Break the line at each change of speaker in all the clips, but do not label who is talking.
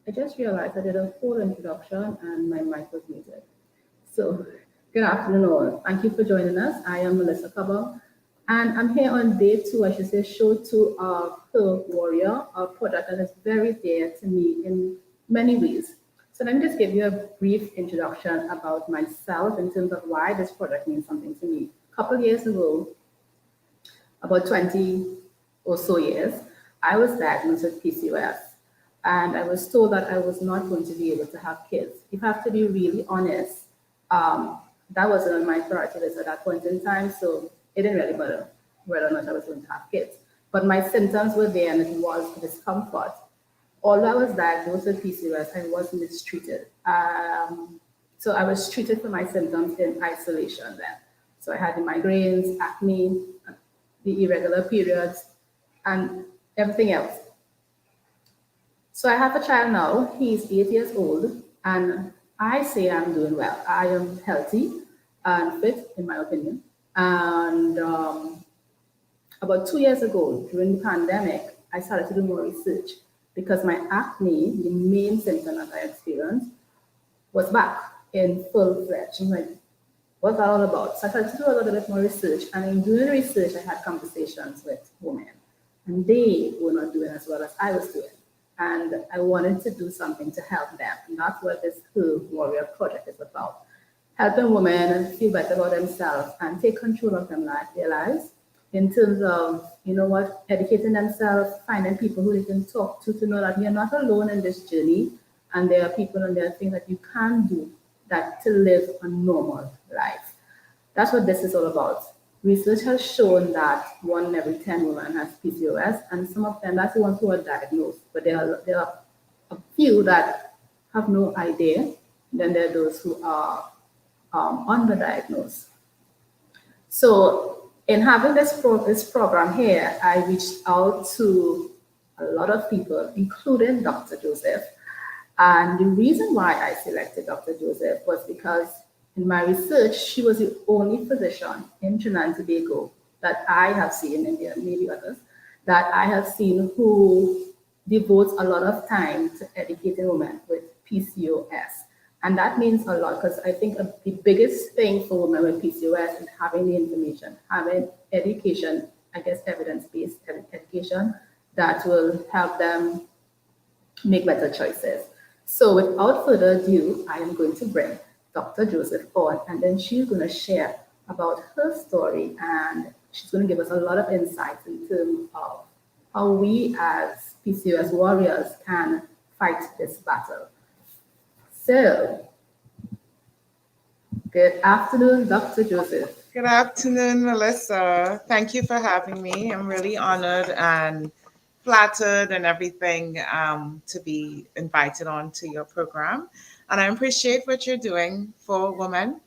I just realized I did a full introduction and my mic was muted. So, good afternoon all. Thank you for joining us. I am Melissa Kabam, And I'm here on day 2, I should say, show 2 of Her Warrior, a product that is very dear to me in many ways. So let me just give you a brief introduction about myself in terms of why this product means something to me. A couple years ago, about 20 or so years, I was diagnosed with PCOS. And I was told that I was not going to be able to have kids. If I have to be really honest, that wasn't on my priority list at that point in time, so it didn't really matter whether or not I was going to have kids. But my symptoms were there and it was discomfort. Although I was diagnosed with PCOS, I was mistreated. So I was treated for my symptoms in isolation then. So I had the migraines, acne, the irregular periods, and everything else. So I have a child now. He's 8 years old, and I say I'm doing well. I am healthy and fit, in my opinion. And about 2 years ago, during the pandemic, I started to do more research because my acne, the main symptom that I experienced, was back in full fledged. I'm like, what's that all about? So I started to do a little bit more research, and in doing the research, I had conversations with women, and they were not doing as well as I was doing. And I wanted to do something to help them. And that's what this Her Warrior project is about. Helping women feel better about themselves and take control of their lives in terms of, educating themselves, finding people who they can talk to know that you're not alone in this journey. And there are people and there are things that you can do that to live a normal life. That's what this is all about. Research has shown that 1 in every 10 women has PCOS, and some of them, that's the ones who are diagnosed, but there are a few that have no idea. Then there are those who are underdiagnosed. So in having this program here, I reached out to a lot of people, including Dr. Joseph. And the reason why I selected Dr. Joseph was because in my research, she was the only physician in Trinidad and Tobago that I have seen, and there may be others, that I have seen who devotes a lot of time to educating women with PCOS. And that means a lot because I think the biggest thing for women with PCOS is having the information, having education, I guess evidence-based education that will help them make better choices. So without further ado, I am going to bring Dr. Joseph on, and then she's going to share about her story, and she's going to give us a lot of insights in terms of how we as PCOS warriors can fight this battle. So, good afternoon, Dr. Joseph.
Good afternoon, Melissa. Thank you for having me. I'm really honored and flattered and everything to be invited on to your program. And I appreciate what you're doing for women.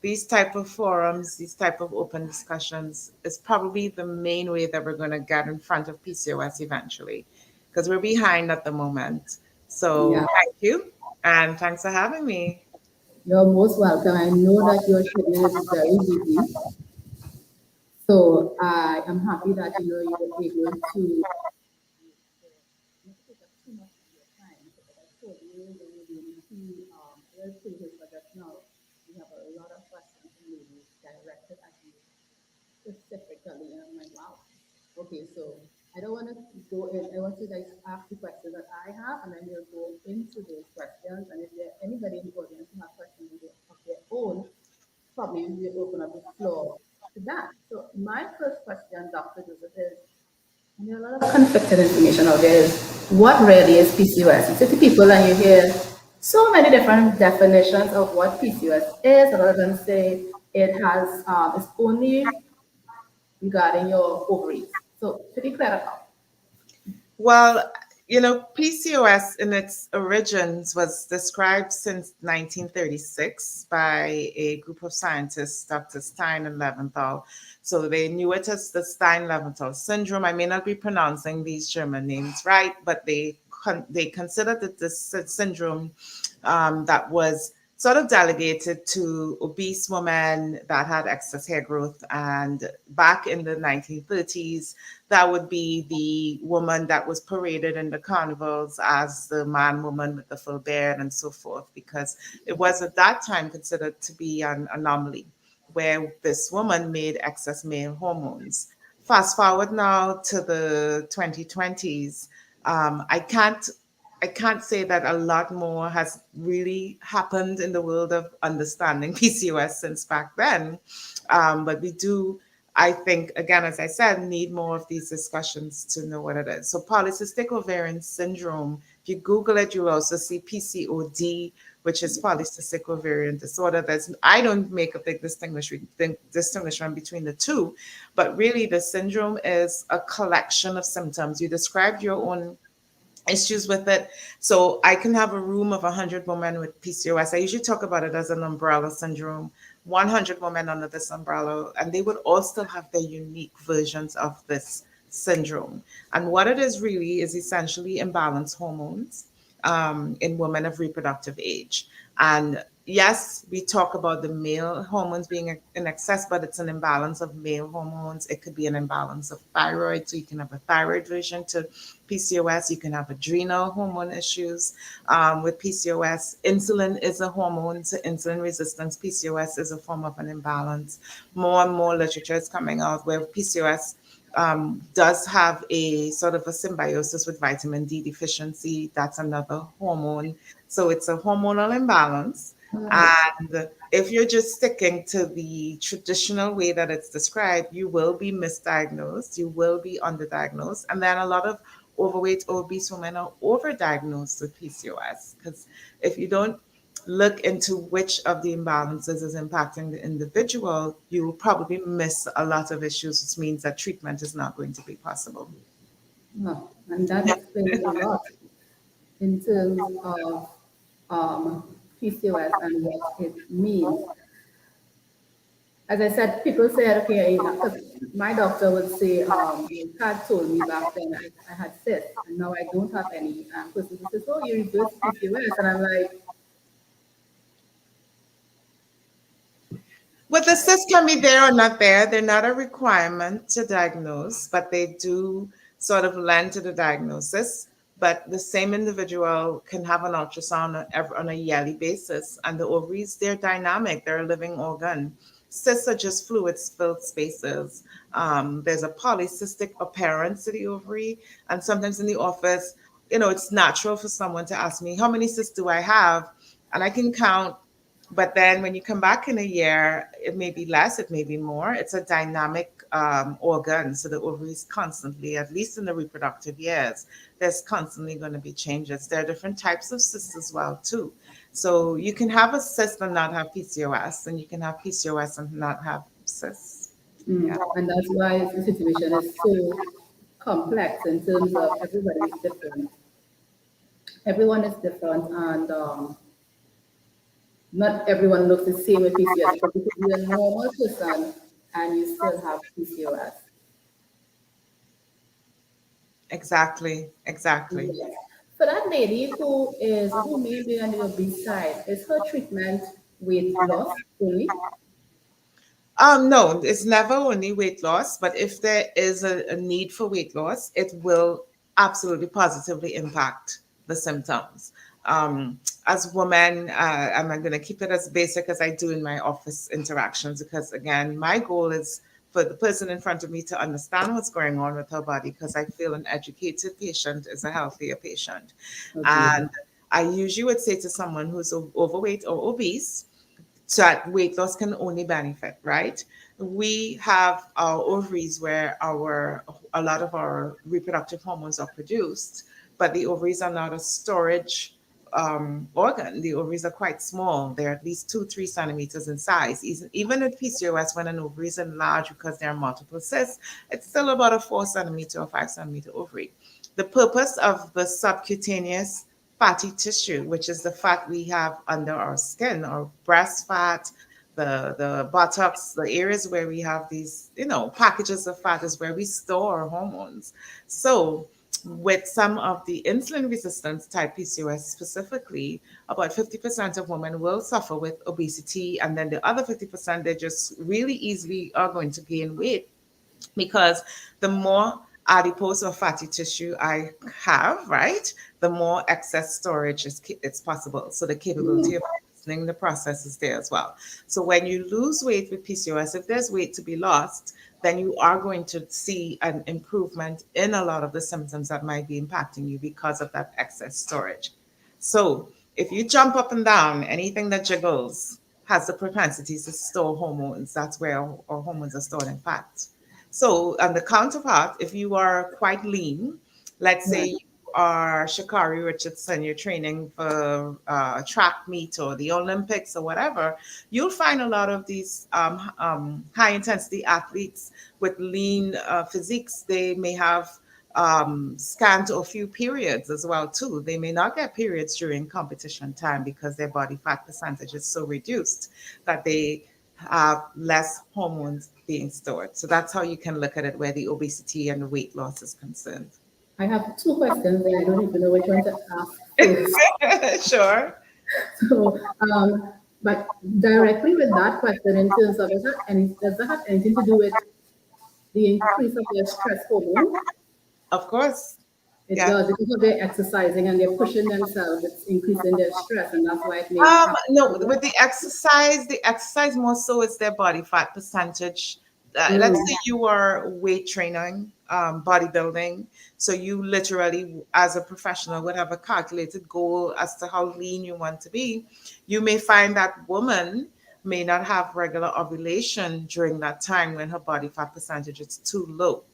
These type of forums, these type of open discussions is probably the main way that we're going to get in front of PCOS eventually, because we're behind at the moment. So thank you, and thanks for having me.
You're most welcome. I know that your schedule is very busy. So I am happy that you were able to not take up too much of your time. Because I told you when we're doing let's see this, but just now we have a lot of questions from ladies directed at you specifically. And I'm like, wow. Okay, so I don't want to go in. I want to guys ask the questions that I have, and then we'll go into those questions. And if there anybody in the audience who have questions of their own, probably we'll open up the floor to that. So my first question, Dr. Joseph, is there are a lot of conflicted information out there. Is what really is PCOS? You say to people and you hear so many different definitions of what PCOS is. A lot of them say it has it's only regarding your ovaries. So pretty clear up.
Well, PCOS in its origins was described since 1936 by a group of scientists, Dr. Stein and Leventhal. So they knew it as the Stein-Leventhal syndrome. I may not be pronouncing these German names right, but they considered it this syndrome that was sort of delegated to obese women that had excess hair growth. And back in the 1930s, that would be the woman that was paraded in the carnivals as the man woman with the full beard and so forth, because it was at that time considered to be an anomaly. where this woman made excess male hormones. Fast forward now to the 2020s. I can't say that a lot more has really happened in the world of understanding PCOS since back then. But we do, I think, again, as I said, need more of these discussions to know what it is. So polycystic ovarian syndrome, if you Google it, you'll also see PCOD, which is polycystic ovarian disorder. I don't make a big distinction between the two, but really the syndrome is a collection of symptoms. You described your own issues with it. So I can have a room of 100 women with PCOS. I usually talk about it as an umbrella syndrome. 100 women under this umbrella, and they would all still have their unique versions of this syndrome. And what it is really is essentially imbalanced hormones in women of reproductive age. And yes, we talk about the male hormones being in excess, but it's an imbalance of male hormones. It could be an imbalance of thyroid. So you can have a thyroid version to PCOS. You can have adrenal hormone issues with PCOS. Insulin is a hormone, so insulin resistance. PCOS is a form of an imbalance. More and more literature is coming out where PCOS does have a sort of a symbiosis with vitamin D deficiency. That's another hormone. So it's a hormonal imbalance.
Right.
And if you're just sticking to the traditional way that it's described, you will be misdiagnosed, you will be underdiagnosed. And then a lot of overweight or obese women are overdiagnosed with PCOS because if you don't look into which of the imbalances is impacting the individual, you will probably miss a lot of issues, which means that treatment is not going to be possible.
Oh, and that explains a lot in terms of PCOS and what it means. As I said, people say, okay, because my doctor would say, Kat told me back then I had cysts, and now I don't have any. Person says, oh, you reversed PCOS. And I'm like,
Well, the cysts can be there or not there. They're not a requirement to diagnose, but they do sort of lend to the diagnosis. But the same individual can have an ultrasound on a yearly basis, and the ovaries, they're dynamic, they're a living organ. Cysts are just fluid-filled spaces. There's a polycystic appearance to the ovary, and sometimes in the office, it's natural for someone to ask me, how many cysts do I have? And I can count, but then when you come back in a year, it may be less, it may be more. It's a dynamic organ. So the ovaries constantly, at least in the reproductive years, there's constantly going to be changes. There are different types of cysts as well, too. So you can have a cyst and not have PCOS, and you can have PCOS and not have cysts. Yeah.
and that's why the situation is so complex in terms of everybody is different. Everyone is different, and not everyone looks the same with PCOS because you could be a normal person and you still have PCOS.
Exactly. Exactly.
Yes. For that lady who may be on the obese side, is her treatment weight loss only?
No, it's never only weight loss, but if there is a need for weight loss, it will absolutely positively impact the symptoms. As women, I'm going to keep it as basic as I do in my office interactions because, again, my goal is for the person in front of me to understand what's going on with her body because I feel an educated patient is a healthier patient.
Okay.
And I usually would say to someone who's overweight or obese, so that weight loss can only benefit, right? We have our ovaries where a lot of our reproductive hormones are produced, but the ovaries are not a storage organ. The ovaries are quite small. They're at least 2-3 centimeters in size. Even with PCOS, when an ovary is enlarged because there are multiple cysts, it's still about a 4 centimeter or 5 centimeter ovary. The purpose of the subcutaneous fatty tissue, which is the fat we have under our skin, our breast fat, the buttocks, the areas where we have these, packages of fat is where we store our hormones. So with some of the insulin resistance type PCOS specifically, about 50% of women will suffer with obesity. And then the other 50%, they just really easily are going to gain weight because the more adipose or fatty tissue I have, right, the more excess storage is it's possible. So the capability of hastening the processes there as well. So when you lose weight with PCOS, if there's weight to be lost, then you are going to see an improvement in a lot of the symptoms that might be impacting you because of that excess storage. So if you jump up and down, anything that jiggles has the propensity to store hormones. That's where our hormones are stored in fat. So, on the counterpart, if you are quite lean, let's say
Right.
you are Shakari Richardson, you're training for track meet or the Olympics or whatever, you'll find a lot of these high intensity athletes with lean physiques. They may have scant or few periods as well too. They may not get periods during competition time because their body fat percentage is so reduced that they have less hormones being stored. So that's how you can look at it where the obesity and the weight loss is concerned.
I have two questions and I don't even know which one to ask first.
Sure.
So, but directly with that question, in terms of does that have anything to do with the increase of their stress hormone?
Of course.
It
Yeah.
does because of their exercising and they're pushing themselves. It's increasing their stress, and that's why it may have.
No, with the exercise more so is their body fat percentage. Let's
Mm,
say you are weight training, bodybuilding. So you literally, as a professional, would have a calculated goal as to how lean you want to be. You may find that woman may not have regular ovulation during that time when her body fat percentage is too low.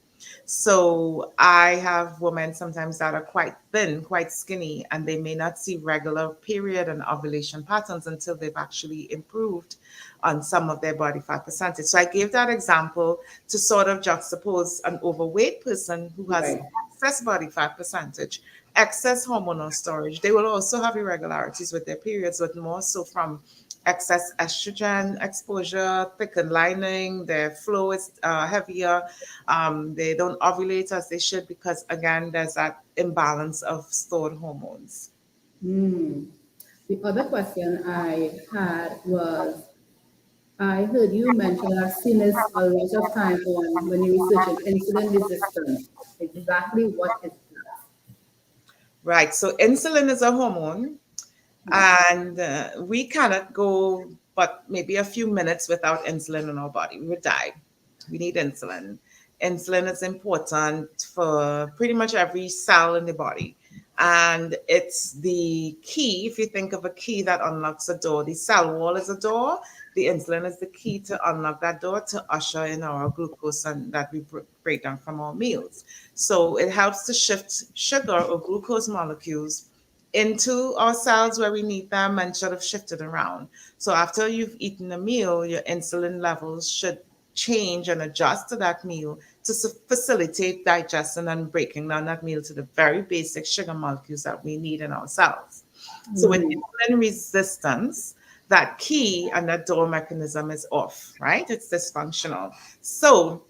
So I have women sometimes that are quite thin, quite skinny, and they may not see regular period and ovulation patterns until they've actually improved on some of their body fat percentage. So I gave that example to sort of juxtapose an overweight person who has
right.
excess body fat percentage, excess hormonal storage. They will also have irregularities with their periods, but more so from excess estrogen exposure, thickened lining, their flow is heavier. They don't ovulate as they should because, again, there's that imbalance of stored hormones.
Mm. The other question I had was I heard you mention, and I've seen this a lot of times when you're researching insulin resistance. Exactly what is that?
Right. So, insulin is a hormone, and we cannot go but maybe a few minutes without insulin in our body. We would die. We need insulin. Insulin is important for pretty much every cell in the body. And it's the key. If you think of a key that unlocks a door, the cell wall is a door. The insulin is the key to unlock that door to usher in our glucose and that we break down from our meals. So it helps to shift sugar or glucose molecules into our cells where we need them and sort of shift it around. So after you've eaten a meal, your insulin levels should change and adjust to that meal to facilitate digestion and breaking down that meal to the very basic sugar molecules that we need in our cells. So with
Mm,
insulin resistance, that key and that door mechanism is off, right? It's dysfunctional. So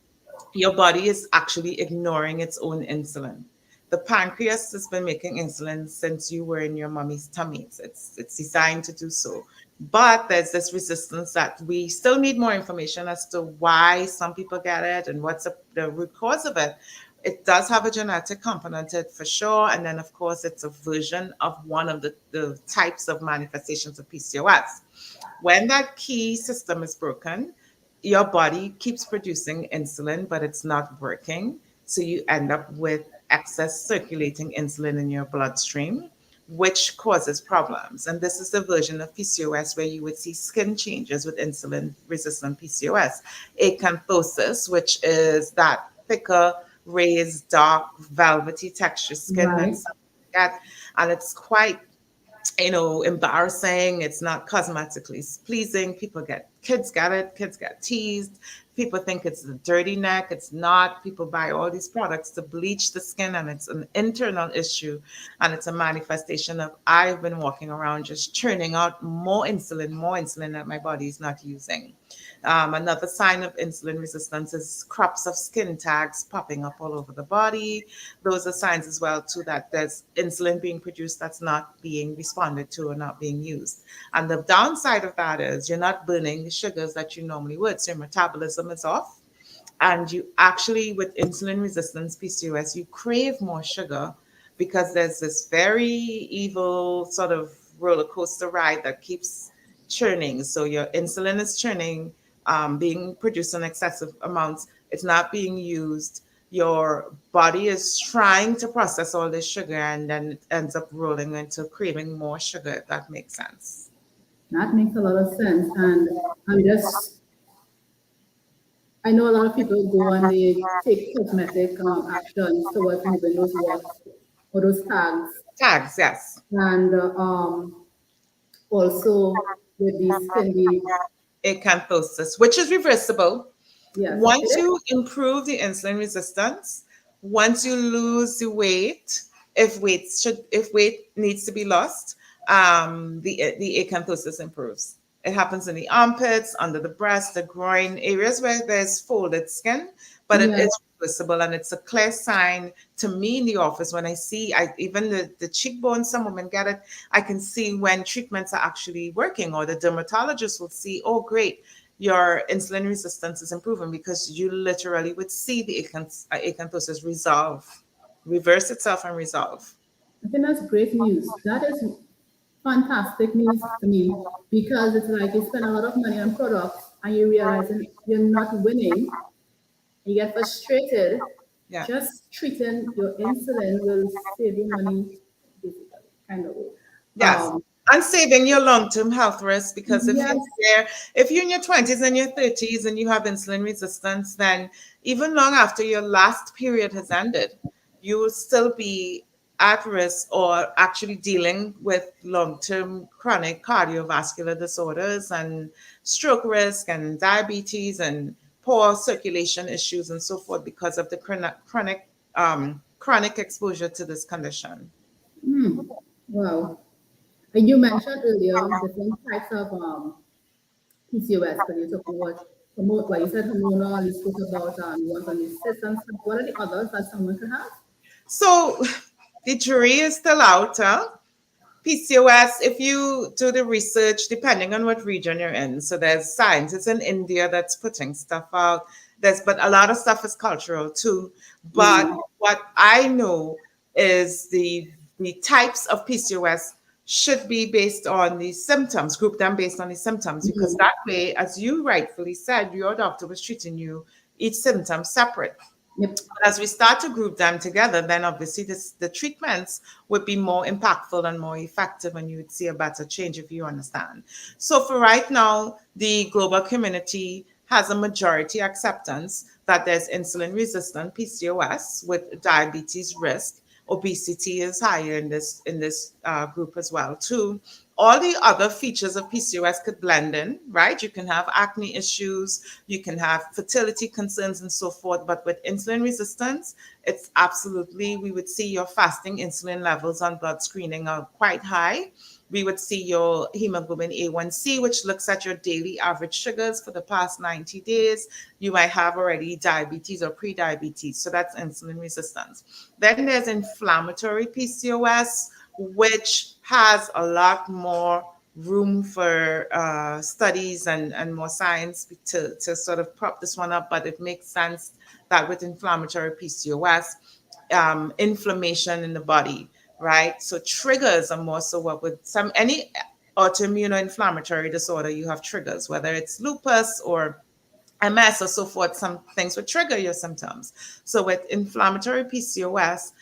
your body is actually ignoring its own insulin. The pancreas has been making insulin since you were in your mommy's tummy. It's designed to do so. But there's this resistance that we still need more information as to why some people get it and what's the root cause of it. It does have a genetic component to it for sure. And then, of course, it's a version of one of the types of manifestations of PCOS. When that key system is broken, your body keeps producing insulin, but it's not working. So you end up with excess circulating insulin in your bloodstream, which causes problems. And this is the version of PCOS where you would see skin changes with insulin resistant PCOS. Acanthosis, which is that thicker, raised, dark, velvety texture skin
right.
that's that, and it's quite embarrassing. It's not cosmetically pleasing. Kids get it, kids get teased. People think it's a dirty neck. It's not. People buy all these products to bleach the skin, and it's an internal issue. And it's a manifestation of I've been walking around just churning out more insulin that my body is not using. Another sign of insulin resistance is crops of skin tags popping up all over the body. Those are signs as well too that there's insulin being produced that's not being responded to or not being used. And the downside of that is you're not burning the sugars that you normally would. So your metabolism is off. And you actually, with insulin resistance PCOS, you crave more sugar because there's this very evil sort of roller coaster ride that keeps churning. So your insulin is churning, being produced in excessive amounts. It's not being used. Your body is trying to process all this sugar, and then it ends up rolling into craving more sugar, if that makes sense.
That makes a lot of sense. And I'm just, I know a lot of people go and they take cosmetic actions towards moving those warts or those tags.
Tags, yes.
And also with the skin,
Acanthosis, which is reversible.
yes, it
Once
is.
you improve the insulin resistance, once you lose the weight, if weight needs to be lost, the acanthosis improves. It happens in the armpits, under the breast, the groin, areas where there's folded skin, but it
Yes.
is reversible, and it's a clear sign to me in the office when I see, even the cheekbones, some women get it. I can see when treatments are actually working, or the dermatologist will see, oh, great, your insulin resistance is improving, because you literally would see the acanthosis resolve, reverse itself and resolve.
I think that's great news. That is fantastic news to me because it's like you spend a lot of money on products and you realizing you're not winning. You get frustrated.
Yeah.
Just treating your insulin will save you money, basically, kind of way.
Yes.
Um,
And saving your long-term health risk, because
yes,
if you're in your 20s and your 30s and you have insulin resistance, then even long after your last period has ended, you will still be at risk, or actually dealing with long-term chronic cardiovascular disorders and stroke risk and diabetes and poor circulation issues and so forth, because of the chronic exposure to this condition.
wow. And you mentioned earlier different types of PCOS, but you're talking about well, you said hormonal, you spoke about ones on the system. What are the others that someone could have?
So the jury is still out. Huh? PCOS, if you do the research, depending on what region you're in, so there's scientists in India that's putting stuff out. But a lot of stuff is cultural too. But
Mm,
what I know is the types of PCOS should be based on the symptoms, group them based on the symptoms, because
mm,
that way, as you rightfully said, your doctor was treating you each symptom separate.
yep.
As we start to group them together, then obviously the treatments would be more impactful and more effective, and you would see a better change, if you understand. So for right now, the global community has a majority acceptance that there's insulin resistant PCOS with diabetes risk. Obesity is higher in this group as well too. All the other features of PCOS could blend in, right? You can have acne issues, you can have fertility concerns and so forth. But with insulin resistance, it's absolutely, we would see your fasting insulin levels on blood screening are quite high. We would see your hemoglobin A1C, which looks at your daily average sugars for the past 90 days. You might have already diabetes or pre-diabetes. So that's insulin resistance. Then there's inflammatory PCOS, which has a lot more room for studies and more science to sort of prop this one up. But it makes sense that with inflammatory PCOS, inflammation in the body, right? So triggers are more so what with any autoimmune or inflammatory disorder, you have triggers, whether it's lupus or MS or so forth, some things would trigger your symptoms. So with inflammatory PCOS,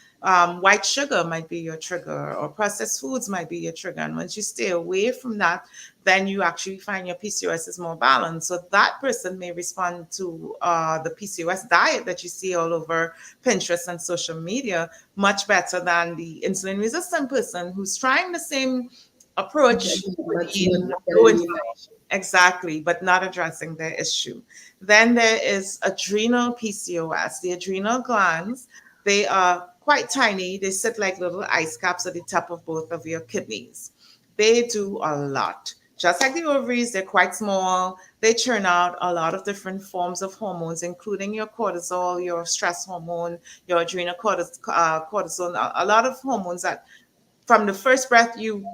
white sugar might be your trigger, or processed foods might be your trigger. And once you stay away from that, then you actually find your PCOS is more balanced. So that person may respond to the PCOS diet that you see all over Pinterest and social media much better than the insulin resistant person who's trying the same approach with
But
the
not
low
getting the
inflammation. Exactly, but not addressing the issue. Then there is adrenal PCOS. The adrenal glands, they are quite tiny. They sit like little ice caps at the top of both of your kidneys. They do a lot. Just like the ovaries, they're quite small. They churn out a lot of different forms of hormones, including your cortisol, your stress hormone, your adrenal cortisol, a lot of hormones that from the first breath you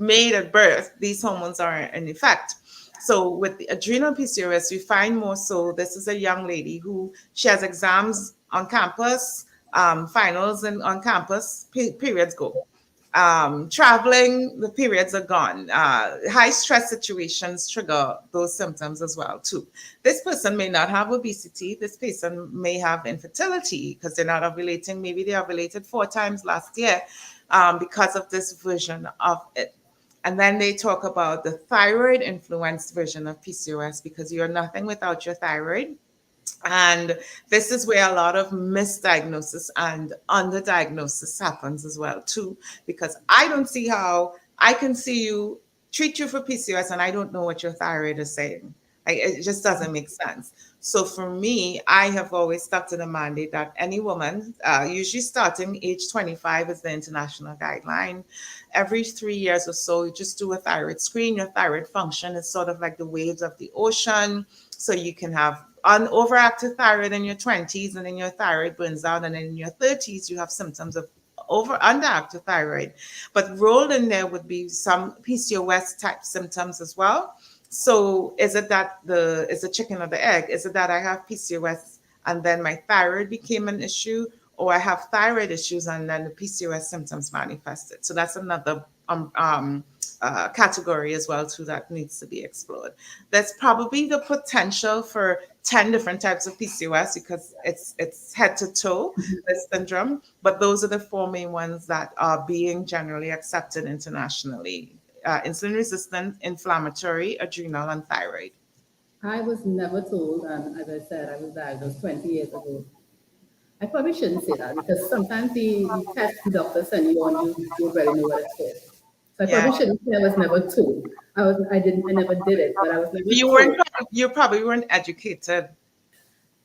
made at birth, these hormones are in effect. So with the adrenal PCOS, we find more so this is a young lady who she has exams on campus, finals and on campus, periods go. Traveling, the periods are gone. High stress situations trigger those symptoms as well too. This person may not have obesity. This person may have infertility because they're not ovulating. Maybe they ovulated 4 times last year because of this version of it. And then they talk about the thyroid influenced version of PCOS because you're nothing without your thyroid. And this is where a lot of misdiagnosis and underdiagnosis happens as well too, because I don't see how I can see you treat you for PCOS and I don't know what your thyroid is saying. Like, it just doesn't make sense. So for me, I have always stuck to the mandate that any woman, usually starting age 25 is the international guideline. Every 3 years or so, you just do a thyroid screen. Your thyroid function is sort of like the waves of the ocean. So you can have an overactive thyroid in your 20s, and then your thyroid burns out, and then in your 30s, you have symptoms of underactive thyroid. But rolled in there would be some PCOS type symptoms as well. So is it that is the chicken or the egg? Is it that I have PCOS and then my thyroid became an issue, or I have thyroid issues and then the PCOS symptoms manifested? So that's another category as well too that needs to be explored. There's probably the potential for 10 different types of PCOS because it's head to toe this syndrome, but those are the 4 main ones that are being generally accepted internationally: insulin resistant, inflammatory, adrenal, and thyroid.
I was never told, and as I said, I was diagnosed 20 years ago. I probably shouldn't say that because sometimes the test the doctor send you on, you don't really know what it's for. So I
Yeah.
probably shouldn't say I was never told. I never did it, but I was never
You
told.
weren't, you probably weren't educated.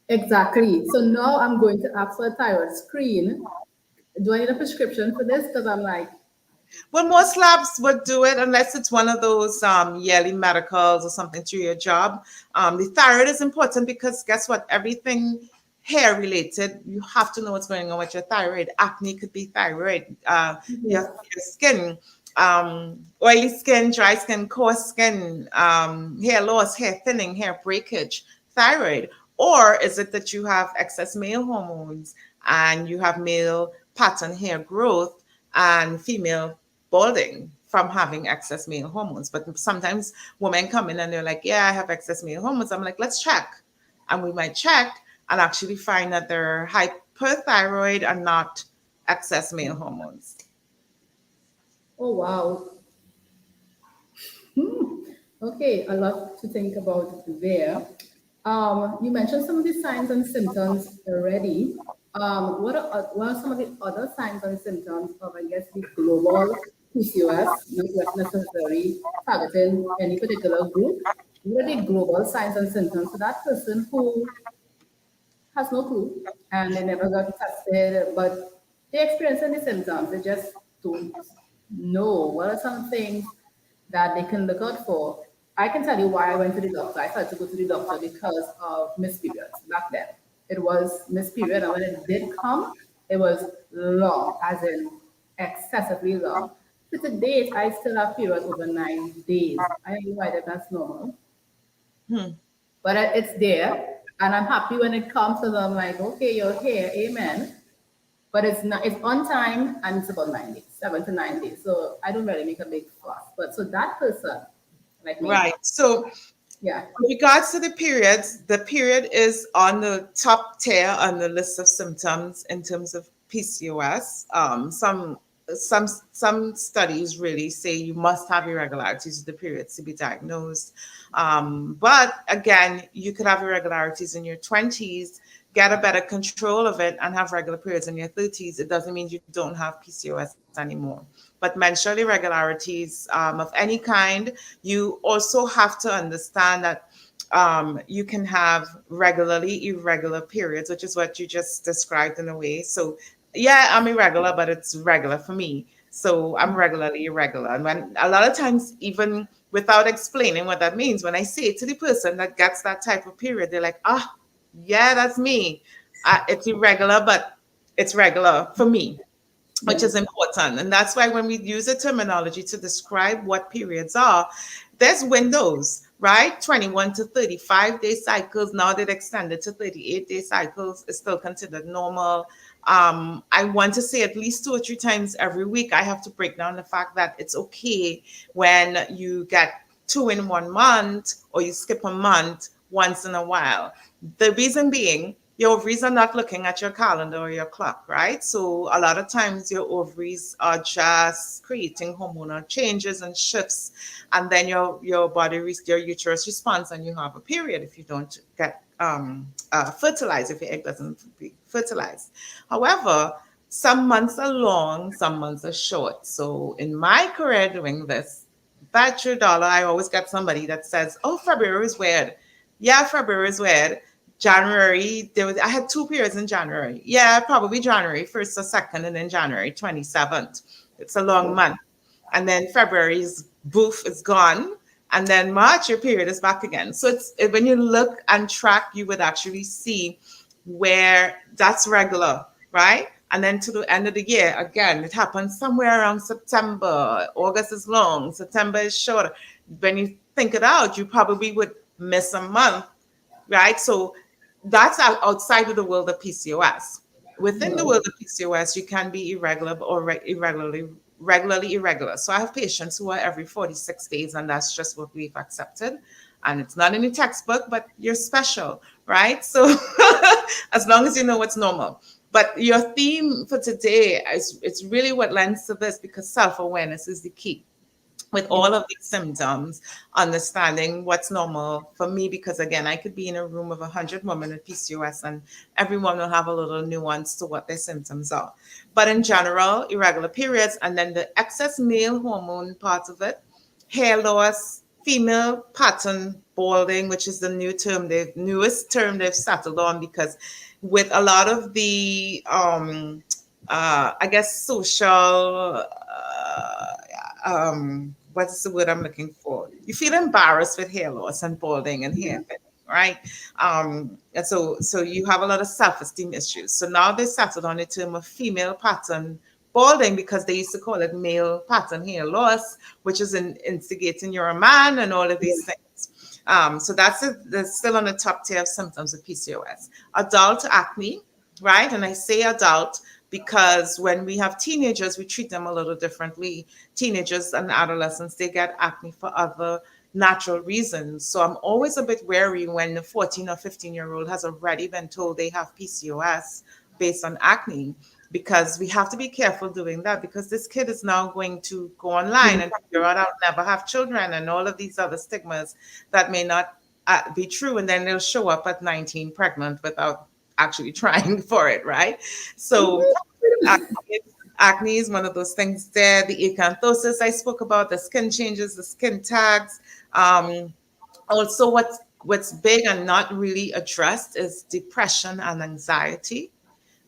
Exactly. So now I'm going to ask for a thyroid screen. Do I need a prescription for this? Because I'm like,
Well, most labs would do it unless it's one of those yearly medicals or something through your job. The thyroid is important because guess what? Everything hair related, you have to know what's going on with your thyroid. Acne could be thyroid.
yes.
Your skin, oily skin, dry skin, coarse skin, hair loss, hair thinning, hair breakage, thyroid. Or is it that you have excess male hormones and you have male pattern hair growth and female balding from having excess male hormones? But sometimes women come in and they're like, yeah, I have excess male hormones. I'm like, let's check. And we might check and actually find that they're hyperthyroid and not excess male hormones.
Oh, wow. Okay, a lot to think about there. You mentioned some of the signs and symptoms already. What are some of the other signs and symptoms of, I guess, the global PCOS, not necessarily targeting any particular group? What are the global signs and symptoms for that person who has no clue and they never got tested, but they're experiencing the symptoms. They just don't know. What are some things that they can look out for? I can tell you why I went to the doctor. I started to go to the doctor because of missed periods back then. It was missed period, and when it did come, it was long, as in excessively long. To date, I still have periods over 9 days. I don't know why that's normal,
Hmm.
but it's there, and I'm happy when it comes. So I'm like, okay, you're here, amen. But it's not. It's on time, and it's about 9 days, 7 to 9 days. So I don't really make a big fuss. But so that person, like me,
Right. So
yeah,
with regards to the period is on the top tier on the list of symptoms in terms of PCOS. Some studies really say you must have irregularities of the periods to be diagnosed. But again, you could have irregularities in your 20s, get a better control of it, and have regular periods in your 30s. It doesn't mean you don't have PCOS anymore. But menstrual irregularities of any kind, you also have to understand that you can have regularly irregular periods, which is what you just described in a way. So, yeah, I'm irregular, but it's regular for me. So I'm regularly irregular. And when a lot of times, even without explaining what that means, when I say it to the person that gets that type of period, they're like, ah, yeah, that's me. It's irregular, but it's regular for me, which
yeah.
is important. And that's why when we use a terminology to describe what periods are, there's windows, right? 21 to 35 day cycles. Now they've extended to 38-day cycles. Is still considered normal. I want to say at least 2 or 3 times every week, I have to break down the fact that it's okay when you get two in 1 month or you skip a month once in a while. The reason being, your ovaries are not looking at your calendar or your clock, right? So a lot of times your ovaries are just creating hormonal changes and shifts, and then your body, your uterus responds, and you have a period if you don't get fertilized, if your egg doesn't be fertilized. However, some months are long, some months are short. So in my career doing this, bet your dollar, I always get somebody that says, "Oh, February is weird." Yeah, February is weird. January, I had 2 periods in January. Yeah, probably January 1st or 2nd, and then January 27th. It's a long month. And then February's boof is gone. And then March, your period is back again. So when you look and track, you would actually see where that's regular, right? And then to the end of the year, again, it happens somewhere around September. August is long, September is shorter. When you think it out, you probably would miss a month, right? So that's outside of the world of PCOS. Within the world of PCOS, you can be irregular or regularly irregular. So I have patients who are every 46 days, and that's just what we've accepted. And it's not in the textbook, but you're special, right? So as long as you know what's normal. But your theme for today is it's really what lends to this, because self-awareness is the key with all of these symptoms, understanding what's normal for me, because again, I could be in a room of 100 women with PCOS and everyone will have a little nuance to what their symptoms are. But in general, irregular periods, and then the excess male hormone part of it, hair loss, female pattern balding, which is the newest term they've settled on, because with a lot of the I guess social what's the word I'm looking for? You feel embarrassed with hair loss and balding and hair thinning, right? And so you have a lot of self-esteem issues. So now they settled on the term of female pattern balding, because they used to call it male pattern hair loss, which is instigating you're a man and all of these things. So that's still on the top tier of symptoms of PCOS. Adult acne, right? And I say adult because when we have teenagers, we treat them a little differently. Teenagers and adolescents, they get acne for other natural reasons. So I'm always a bit wary when the 14 or 15-year-old has already been told they have PCOS based on acne, because we have to be careful doing that, because this kid is now going to go online and figure out I'll never have children and all of these other stigmas that may not be true. And then they'll show up at 19 pregnant without actually trying for it, right? So acne is one of those things there. The acanthosis I spoke about, the skin changes, the skin tags. Also, what's big and not really addressed is depression and anxiety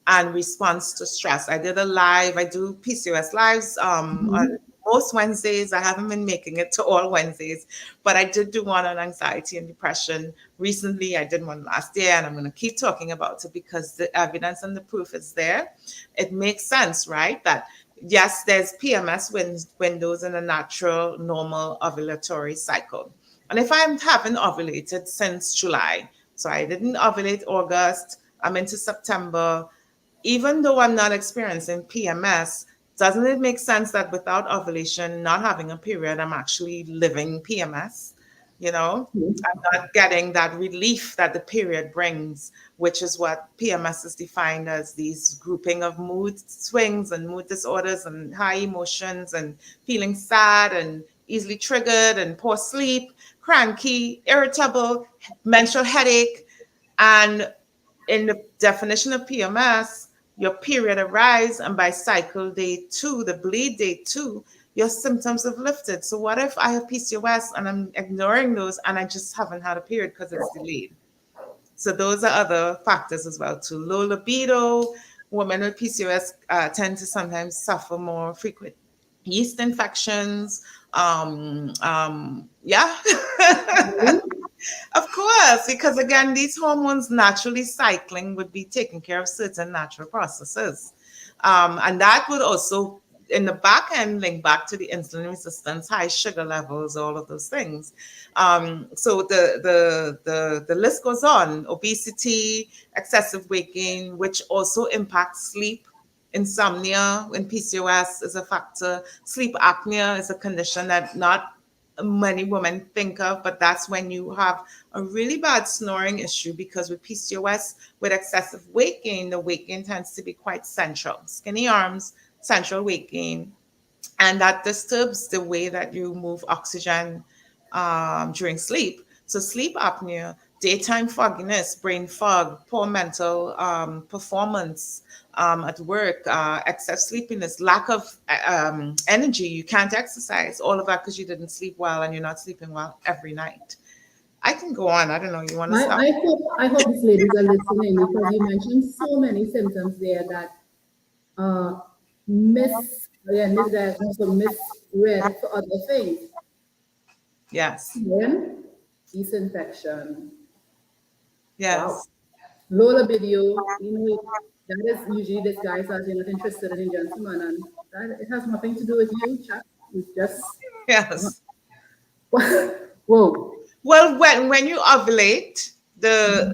and response to stress. I do PCOS lives on most Wednesdays. I haven't been making it to all Wednesdays, but I did do one on anxiety and depression recently. I did one last year, and I'm going to keep talking about it because the evidence and the proof is there. It makes sense, right? That yes, there's PMS windows in a natural, normal ovulatory cycle. And if I haven't ovulated since July, so I didn't ovulate August, I'm into September, even though I'm not experiencing PMS, doesn't it make sense that without ovulation, not having a period, I'm actually living PMS? You know, I'm not getting that relief that the period brings, which is what PMS is defined as, these grouping of mood swings and mood disorders and high emotions and feeling sad and easily triggered and poor sleep, cranky, irritable, menstrual headache. And in the definition of PMS, your period arrives, and by cycle day 2, the bleed day 2, your symptoms have lifted. So what if I have PCOS and I'm ignoring those and I just haven't had a period because it's delayed? So those are other factors as well too. Low libido, women with PCOS tend to sometimes suffer more frequent yeast infections. Yeah. Of course, because again, these hormones naturally cycling would be taking care of certain natural processes. And that would also in the back end link back to the insulin resistance, high sugar levels, all of those things. So the list goes on: obesity, excessive weight gain, which also impacts sleep. Insomnia in PCOS is a factor. Sleep apnea is a condition that not many women think of, but that's when you have a really bad snoring issue, because with PCOS, with excessive weight gain, the weight gain tends to be quite central. Skinny arms, central weight gain, and that disturbs the way that you move oxygen during sleep. So sleep apnea, daytime fogginess, brain fog, poor mental performance at work, excess sleepiness, lack of energy. You can't exercise. All of that because you didn't sleep well and you're not sleeping well every night. I can go on. I don't know. You want to stop?
I hope these ladies are listening, because you mentioned so many symptoms there that uh, misdiagnosed or misread for other things.
Yes.
Then, yeast infection. Wow.
Yes.
Low libido, that is usually disguised as you're not interested in a gentleman, and that it has nothing to do with you, chap. It's just,
Yes.
whoa.
Well, when you ovulate, the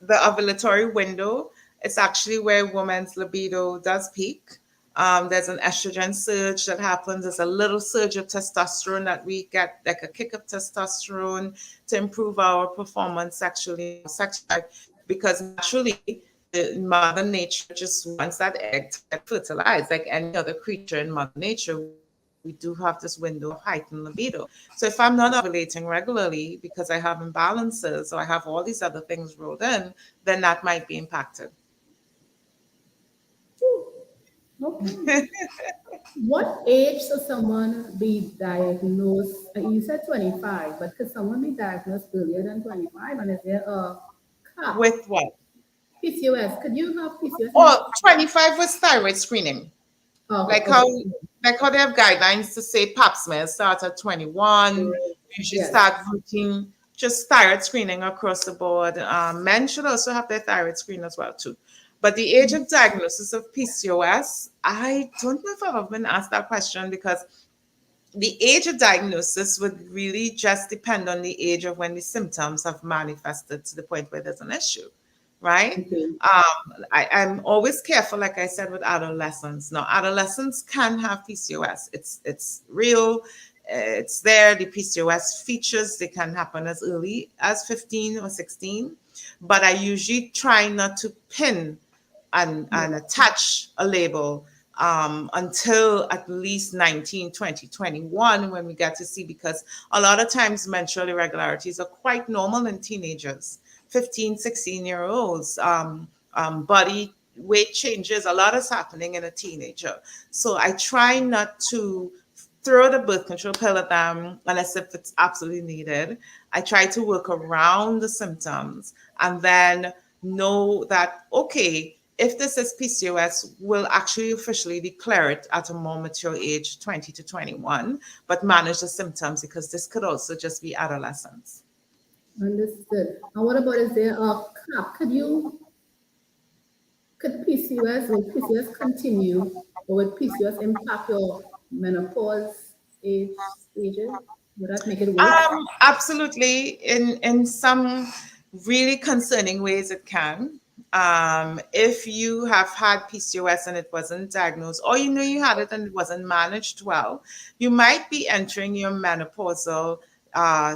ovulatory window, it's actually where woman's libido does peak. There's an estrogen surge that happens. There's a little surge of testosterone that we get, like a kick of testosterone to improve our performance sexually, sex drive, because naturally the mother nature just wants that egg to get fertilized. Like any other creature in mother nature, we do have this window of heightened libido. So if I'm not ovulating regularly because I have imbalances or I have all these other things rolled in, then that might be impacted.
Okay. What age should someone be diagnosed? You said 25, but could someone be diagnosed earlier than 25? And is there a cap?
With what?
PCOS. Could you have PCOS in your
Oh, 25 was thyroid screening.
Okay,
Like how
okay.
like how they have guidelines to say pap smears start at 21. You should
Yes.
start routine just thyroid screening across the board. Men should also have their thyroid screen as well too. But the age of diagnosis of PCOS, I don't know if I've ever been asked that question, because the age of diagnosis would really just depend on the age of when the symptoms have manifested to the point where there's an issue, right?
Okay.
I'm always careful, like I said, with adolescents. Now, adolescents can have PCOS. It's real. It's there. The PCOS features, they can happen as early as 15 or 16. But I usually try not to pin and attach a label until at least 19, 20, 21, when we get to see, because a lot of times menstrual irregularities are quite normal in teenagers, 15, 16 year olds. Body weight changes, a lot is happening in a teenager. So I try not to throw the birth control pill at them unless if it's absolutely needed. I try to work around the symptoms and then know that, okay, if this is PCOS, we'll actually officially declare it at a more mature age, 20 to 21, but manage the symptoms, because this could also just be adolescence.
Understood. And what about, is there a cap? Could PCOS, will PCOS continue, or will PCOS impact your menopause stages? Would that make it worse?
Absolutely. In some really concerning ways, it can. If you have had PCOS and it wasn't diagnosed, or you know you had it and it wasn't managed well, you might be entering your menopausal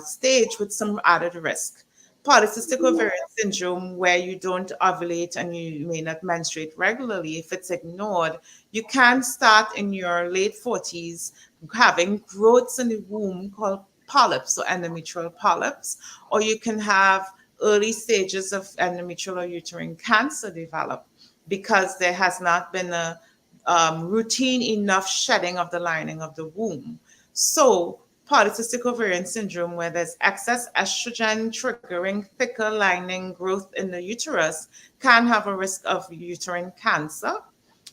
stage with some added risk. Polycystic ovarian syndrome, where you don't ovulate and you may not menstruate regularly, if it's ignored, you can start in your late 40s having growths in the womb called polyps or endometrial polyps, or you can have early stages of endometrial or uterine cancer develop because there has not been a routine enough shedding of the lining of the womb. So, polycystic ovarian syndrome, where there's excess estrogen triggering thicker lining growth in the uterus, can have a risk of uterine cancer,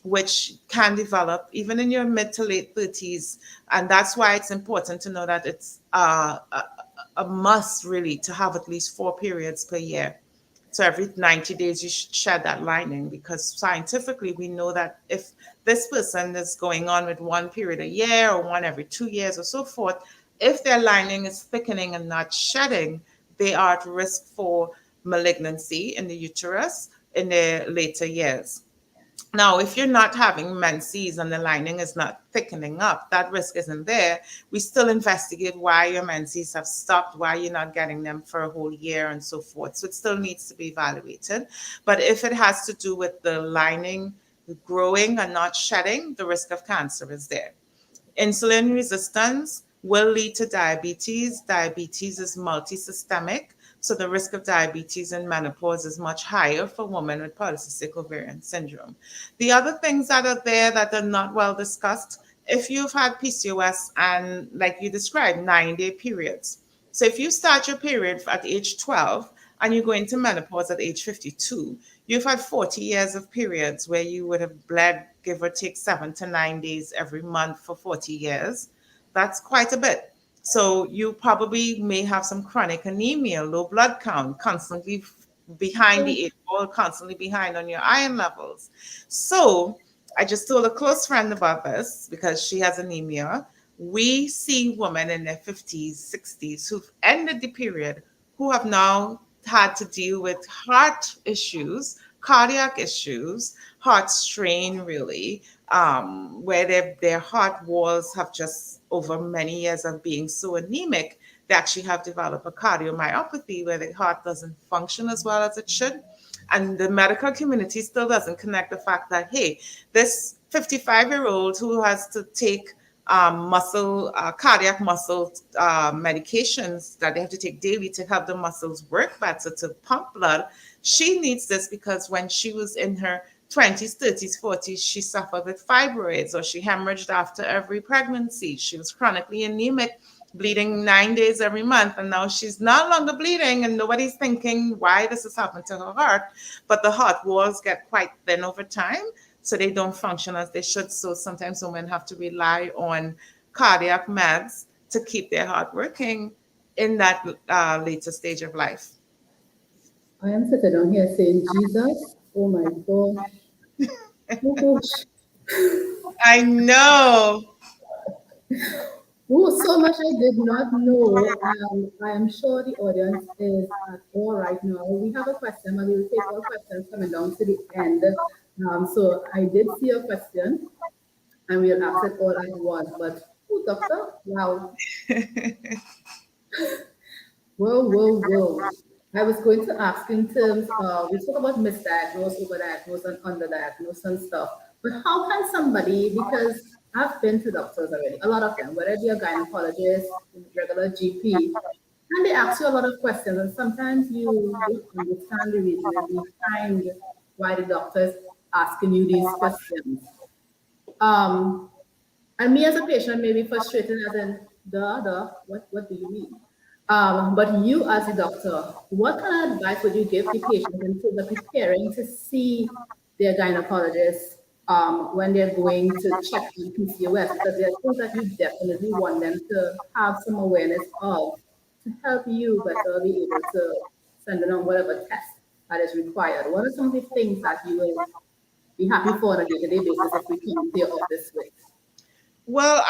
which can develop even in your mid to late 30s. And that's why it's important to know that it's a must really to have at least 4 periods per year So every 90 days, you should shed that lining, because scientifically, we know that if this person is going on with one period a year or one every 2 years or so forth, if their lining is thickening and not shedding, they are at risk for malignancy in the uterus in their later years. Now, if you're not having menses and the lining is not thickening up, that risk isn't there. We still investigate why your menses have stopped, why you're not getting them for a whole year, and so forth. So it still needs to be evaluated. But if it has to do with the lining growing and not shedding, the risk of cancer is there. Insulin resistance will lead to diabetes. Diabetes is multisystemic, so the risk of diabetes in menopause is much higher for women with polycystic ovarian syndrome. The other things that are there that are not well discussed, if you've had PCOS and, like you described, 9-day periods. So if you start your period at age 12 and you go into menopause at age 52, you've had 40 years of periods where you would have bled, give or take 7 to 9 days every month for 40 years. That's quite a bit. So you probably may have some chronic anemia, low blood count, constantly behind the eight ball, constantly behind on your iron levels. So I just told a close friend about this because she has anemia. We see women in their 50s, 60s who've ended the period who have now had to deal with heart issues, cardiac issues, heart strain, really, where their heart walls have just, over many years of being so anemic, they actually have developed a cardiomyopathy where the heart doesn't function as well as it should. And the medical community still doesn't connect the fact that, hey, this 55-year-old who has to take cardiac muscle medications that they have to take daily to help the muscles work better, to pump blood. She needs this because when she was in her 20s, 30s, 40s, she suffered with fibroids, or she hemorrhaged after every pregnancy. She was chronically anemic, bleeding 9 days every month, and now she's no longer bleeding, and nobody's thinking why this has happened to her heart. But the heart walls get quite thin over time, so they don't function as they should. So sometimes women have to rely on cardiac meds to keep their heart working in that later stage of life.
I am sitting down here saying, Jesus, oh my gosh, oh gosh.
I know.
Oh, so much I did not know. I am sure the audience is at all right now. We have a question, and we will take all questions coming down to the end. So I did see a question, and we'll ask it all at once. But, oh, doctor, wow, whoa, whoa, whoa. I was going to ask in terms of, we talk about misdiagnosed, overdiagnosed, and underdiagnosed and stuff. But how can somebody, because I've been to doctors already, a lot of them, whether they're gynecologist, regular GP, and they ask you a lot of questions, and sometimes you don't understand the reasoning behind why the doctor is asking you these questions. Um, and me as a patient may be frustrated as in, what do you mean? But you as a doctor, what kind of advice would you give the patient in terms of preparing to see their gynecologist when they're going to check on PCOS? Because there are things that you definitely want them to have some awareness of to help you better be able to send them on whatever test that is required. What are some of the things that you will be happy for on a day-to-day basis if we come to your office with?
Well,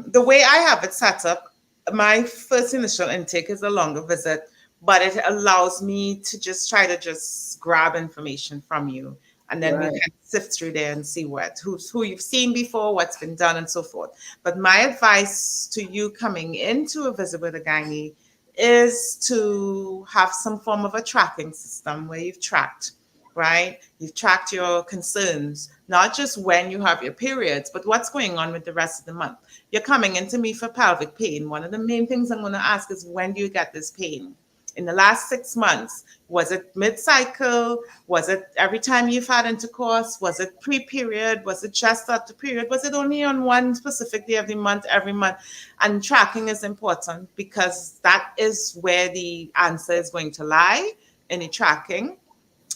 the way I have it set up, my first initial intake is a longer visit, but it allows me to just try to just grab information from you, and then we
Right.
can sift through there and see who you've seen before, what's been done, and so forth. But my advice to you coming into a visit with a gynae is to have some form of a tracking system where you've tracked, right? You've tracked your concerns, not just when you have your periods, but what's going on with the rest of the month. You're coming into me for pelvic pain. One of the main things I'm going to ask is, when do you get this pain? In the last 6 months, was it mid-cycle? Was it every time you've had intercourse? Was it pre-period? Was it just at the period? Was it only on one specific day of the month, every month? And tracking is important because that is where the answer is going to lie, in the tracking.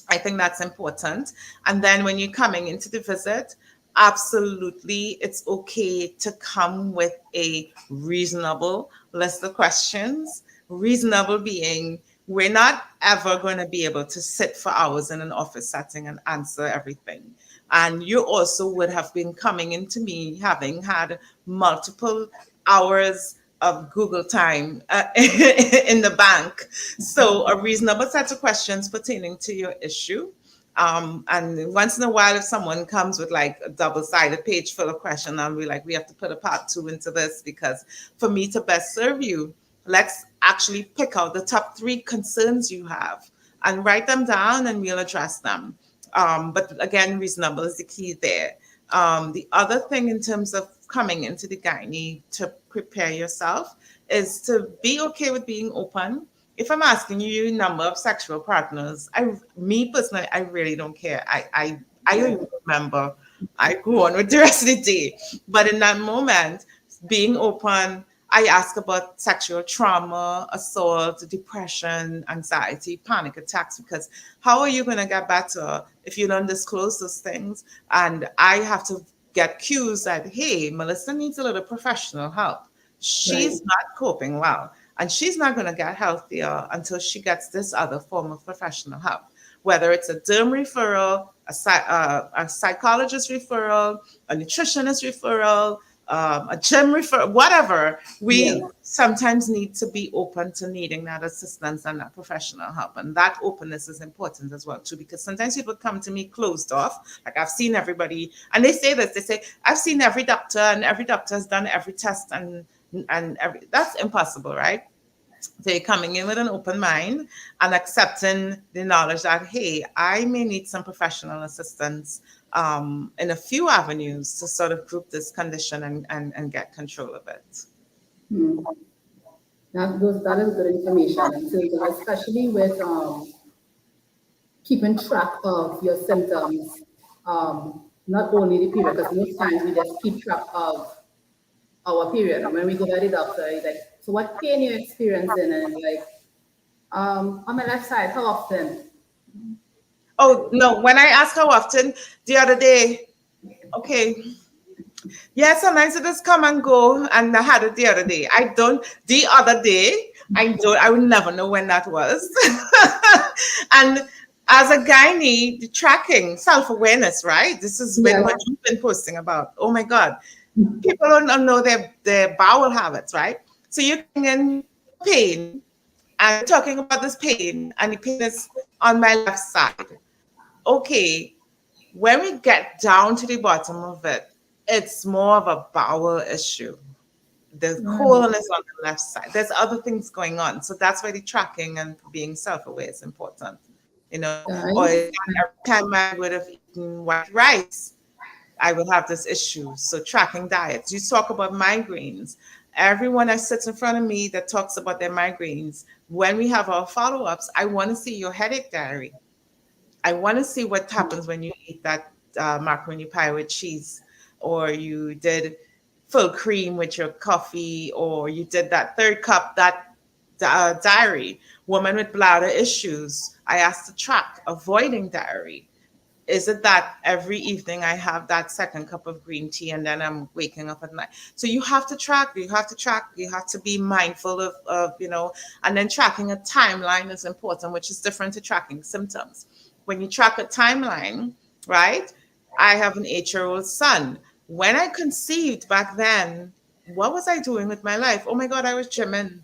I think that's important. And then when you're coming into the visit, absolutely, it's okay to come with a reasonable list of questions. Reasonable being, We're not ever going to be able to sit for hours in an office setting and answer everything. And you also would have been coming into me having had multiple hours of Google time in the bank. So, a reasonable set of questions pertaining to your issue. And once in a while, if someone comes with like a double-sided page full of questions, I'll be like, we have to put a part two into this, because for me to best serve you, let's actually pick out the top 3 concerns you have and write them down, and we'll address them. But again, reasonable is the key there. The other thing in terms of coming into the gynae to prepare yourself is to be okay with being open. If I'm asking you your number of sexual partners, me personally, I really don't care. I don't even remember. I go on with the rest of the day. But in that moment, being open, I ask about sexual trauma, assault, depression, anxiety, panic attacks, because how are you going to get better if you don't disclose those things? And I have to get cues that, hey, Melissa needs a little professional help. She's not coping well, and she's not going to get healthier until she gets this other form of professional help, whether it's a derm referral, a psychologist referral, a nutritionist referral, a gym referral, whatever. We sometimes need to be open to needing that assistance and that professional help. And that openness is important as well, too, because sometimes people come to me closed off. Like, I've seen everybody, and they say this, they say, I've seen every doctor, and every doctor has done every test, and that's impossible, right? They're coming in with an open mind and accepting the knowledge that, hey, I may need some professional assistance in a few avenues to sort of group this condition and get control of it.
That is good information, in terms of, especially with keeping track of your symptoms, not only the period, because most times we just keep track of our period. And when we go to the doctor, he's like, so what pain you experiencing? And like, on my left side, how often?
Oh, no, when I ask how often, the other day, okay, yeah, sometimes it just come and go, and I had it the other day. I would never know when that was. And as a gynae, the tracking, self-awareness, right? This is what you've been posting about. Oh my God. People don't know their bowel habits, right? So you're in pain, and talking about this pain, and the pain is on my left side. Okay, when we get down to the bottom of it, it's more of a bowel issue. The colon is on the left side. There's other things going on. So that's why the tracking and being self-aware is important. Or every time I would have eaten white rice, I will have this issue. So tracking diets. You talk about migraines. Everyone that sits in front of me that talks about their migraines, when we have our follow-ups, I want to see your headache diary. I want to see what happens when you eat that macaroni pie with cheese, or you did full cream with your coffee, or you did that 3rd cup, that diary. Woman with bladder issues, I asked to track avoiding diary. Is it that every evening I have that 2nd cup of green tea and then I'm waking up at night? So you have to track, you have to be mindful of and then tracking a timeline is important, which is different to tracking symptoms. When you track a timeline, right? I have an 8-year-old son. When I conceived back then, what was I doing with my life? Oh my God, I was gymming.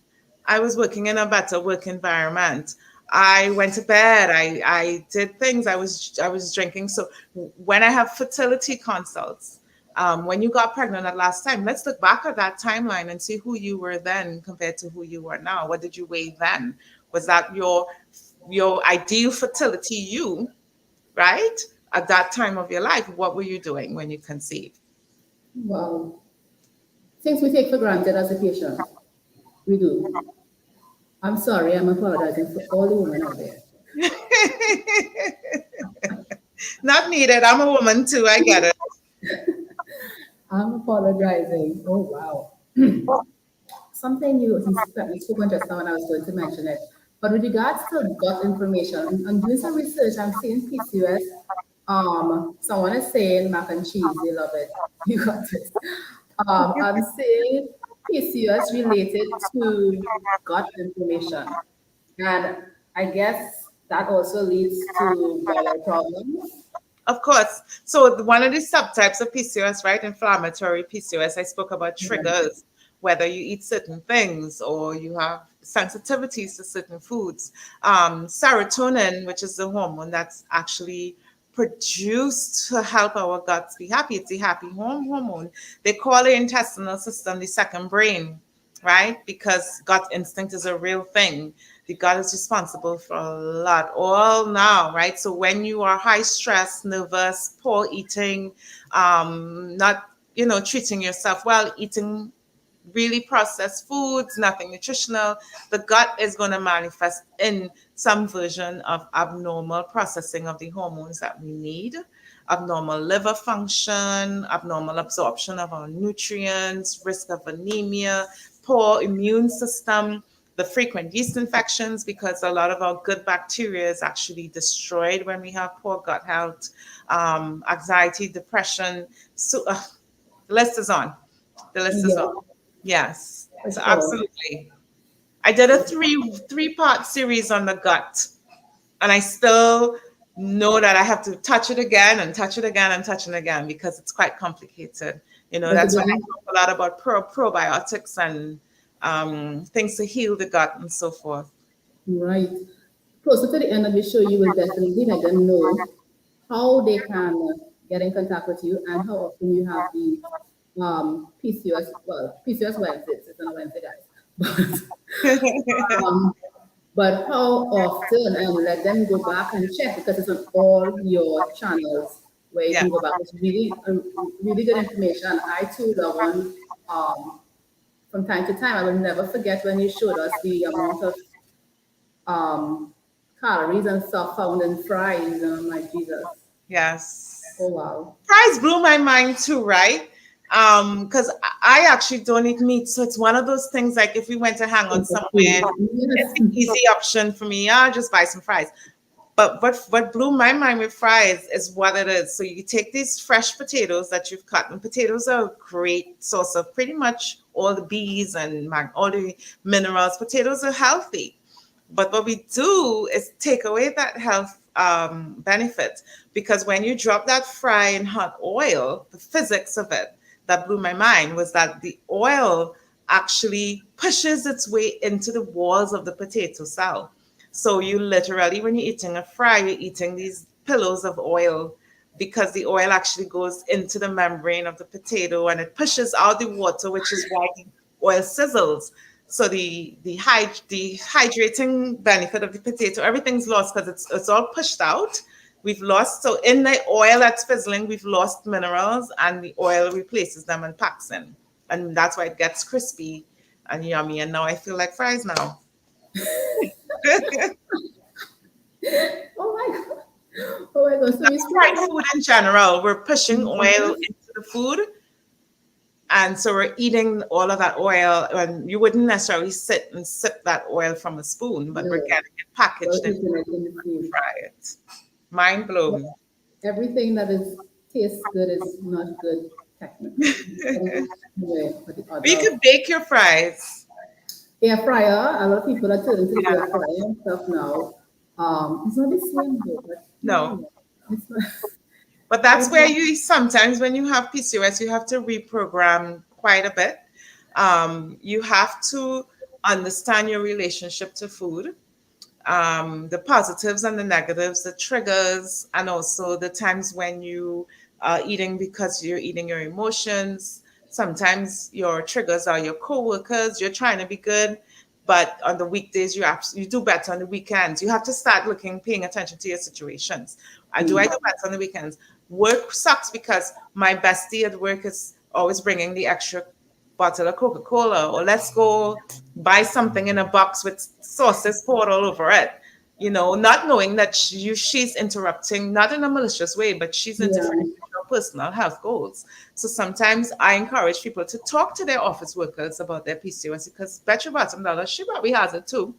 I was working in a better work environment. I went to bed. I did things. I was drinking. So when I have fertility consults, when you got pregnant that last time, let's look back at that timeline and see who you were then compared to who you are now. What did you weigh then? Was that your ideal fertility you, right? At that time of your life, what were you doing when you conceived?
Wow. Things we take for granted as a patient. We do. I'm sorry, I'm apologizing for all the women out there.
Not needed. I'm a woman too. I get it.
I'm apologizing. Oh, wow. Something you spoke on just now, and I was going to mention it. But with regards to gut information, I'm doing some research. I'm seeing PCOS. Someone is saying mac and cheese, they love it. You got it. I'm seeing PCOS related to gut information. And I guess that also leads to bowel problems.
Of course. So one of the subtypes of PCOS, right? Inflammatory PCOS, I spoke about
Right.
triggers, whether you eat certain things or you have sensitivities to certain foods. Serotonin, which is the hormone that's actually produced to help our guts be happy. It's a happy hormone. They call the intestinal system the second brain, right? Because gut instinct is a real thing. The gut is responsible for a lot, all now, right? So when you are high stress, nervous, poor eating, not, treating yourself well, eating really processed foods, nothing nutritional, the gut is going to manifest in some version of abnormal processing of the hormones that we need, abnormal liver function, abnormal absorption of our nutrients, risk of anemia, poor immune system, the frequent yeast infections, because a lot of our good bacteria is actually destroyed when we have poor gut health, anxiety, depression. So the list is on. The list is on.
Yeah,
Yes.
for
So
sure.
absolutely. I did a three-part series on the gut, and I still know that I have to touch it again and touch it again and touch it again because it's quite complicated.
But
That's why I
again,
talk a lot about probiotics and things to heal the gut and so forth.
right. Closer to the end of the show, you will definitely let them know how they can get in contact with you and how often you have the PCOS. Well, PCOS Wednesdays. It's on a Wednesday, guys. um, but how often, and let them go back and check because it's on all your channels where you
Yeah.
can go back. It's really, really good information. I too love one. Um, from time to time, I will never forget when you showed us the amount of um, calories and stuff found in fries. And I'm like, Jesus,
Yes.
oh wow.
Fries blew my mind too, right? Because I actually don't eat meat, so it's one of those things like if we went to hang out
Comfort
somewhere,
food.
it's
Yes.
the easy option for me. I'll just buy some fries. But what blew my mind with fries is what it is. So you take these fresh potatoes that you've cut, and potatoes are a great source of pretty much all the B's and all the minerals. Potatoes are healthy. But what we do is take away that health benefit because when you drop that fry in hot oil, the physics of it that blew my mind was that the oil actually pushes its way into the walls of the potato cell. So you literally, when you're eating a fry, you're eating these pillows of oil because the oil actually goes into the membrane of the potato and it pushes out the water, which is why the oil sizzles. So the hydrating benefit of the potato, everything's lost because it's all pushed out. We've lost, so in the oil that's fizzling, we've lost minerals, and the oil replaces them and packs in, and that's why it gets crispy and yummy. And now I feel like fries now.
Oh my god. Oh my god. So we spoke
Fried
about
food in general, we're pushing oil
yes.
into the food, and so we're eating all of that oil, and you wouldn't necessarily sit and sip that oil from a spoon, but we're
No,
getting it
we're
packaged in
eating
food
it in the
when we
food.
fry it. Mind blown.
Everything that is tastes good is not good technically. Some way or the
But you
other.
could bake your fries.
Air fryer, a lot of people are turning to the air
Yeah.
fryer and stuff now. It's not the same though, but
No.
it's not.
But that's
It's
where
not.
you sometimes when you have PCOS, you have to reprogram quite a bit. You have to understand your relationship to food, the positives and the negatives, the triggers, and also the times when you are eating because you're eating your emotions. Sometimes your triggers are your coworkers. You're trying to be good, but on the weekdays you do better on the weekends. You have to start paying attention to your situations. I do better on the weekends. Work sucks because my bestie at work is always bringing the extra bottle of Coca-Cola, or let's go buy something in a box with sauces poured all over it. Not knowing that she's interrupting, not in a malicious way, but she's
Yeah.
interfering with your personal health goals. So sometimes I encourage people to talk to their office workers about their PCOS because bet your bottom dollar she probably has it too.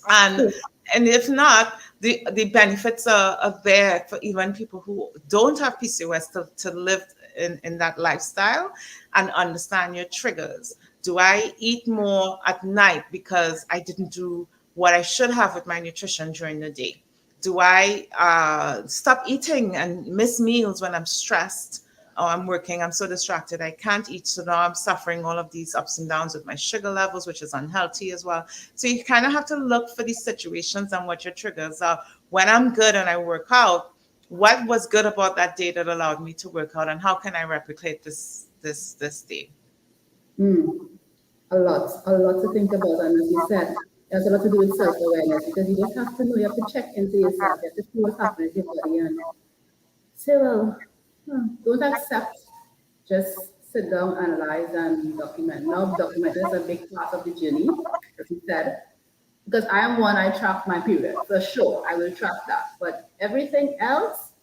and
True.
and if not, the benefits are there for even people who don't have PCOS to live in that lifestyle and understand your triggers. Do I eat more at night because I didn't do what I should have with my nutrition during the day. Do I stop eating and miss meals when I'm stressed or I'm working? I'm so distracted I can't eat. So now I'm suffering all of these ups and downs with my sugar levels, which is unhealthy as well. So you kind of have to look for these situations and what your triggers are. When I'm good and I work out, what was good about that day that allowed me to work out, and how can I replicate this day?
Mm, a lot to think about. And as you said, there's a lot to do with self-awareness because you just have to know, you have to check into yourself, you have to see what's happening with your body and say, well, don't accept, just sit down, analyze, and document. Now, documenting is a big part of the journey, as you said, because I am one, I track my period. For sure, I will track that. But everything else,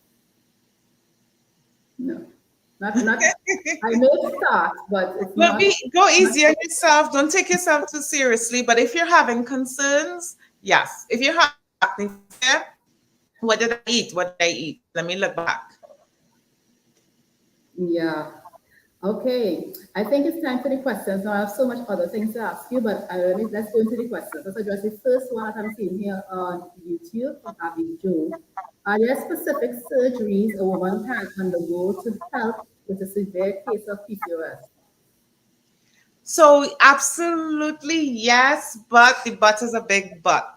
no. Not, I may start, but it's
But
not,
go
not
easy on yourself. Don't take yourself too seriously. But if you're having concerns, yes. If you're having fear, what did I eat? What did I eat? Let me look back.
yeah. Okay, I think it's time for the questions. Now I have so much other things to ask you, but let's go into the questions. Let's address the first one that I'm seeing here on YouTube from Abby Joe. Are there specific surgeries a woman can undergo to help with a severe case of PCOS?
So absolutely yes, but the but is a big but.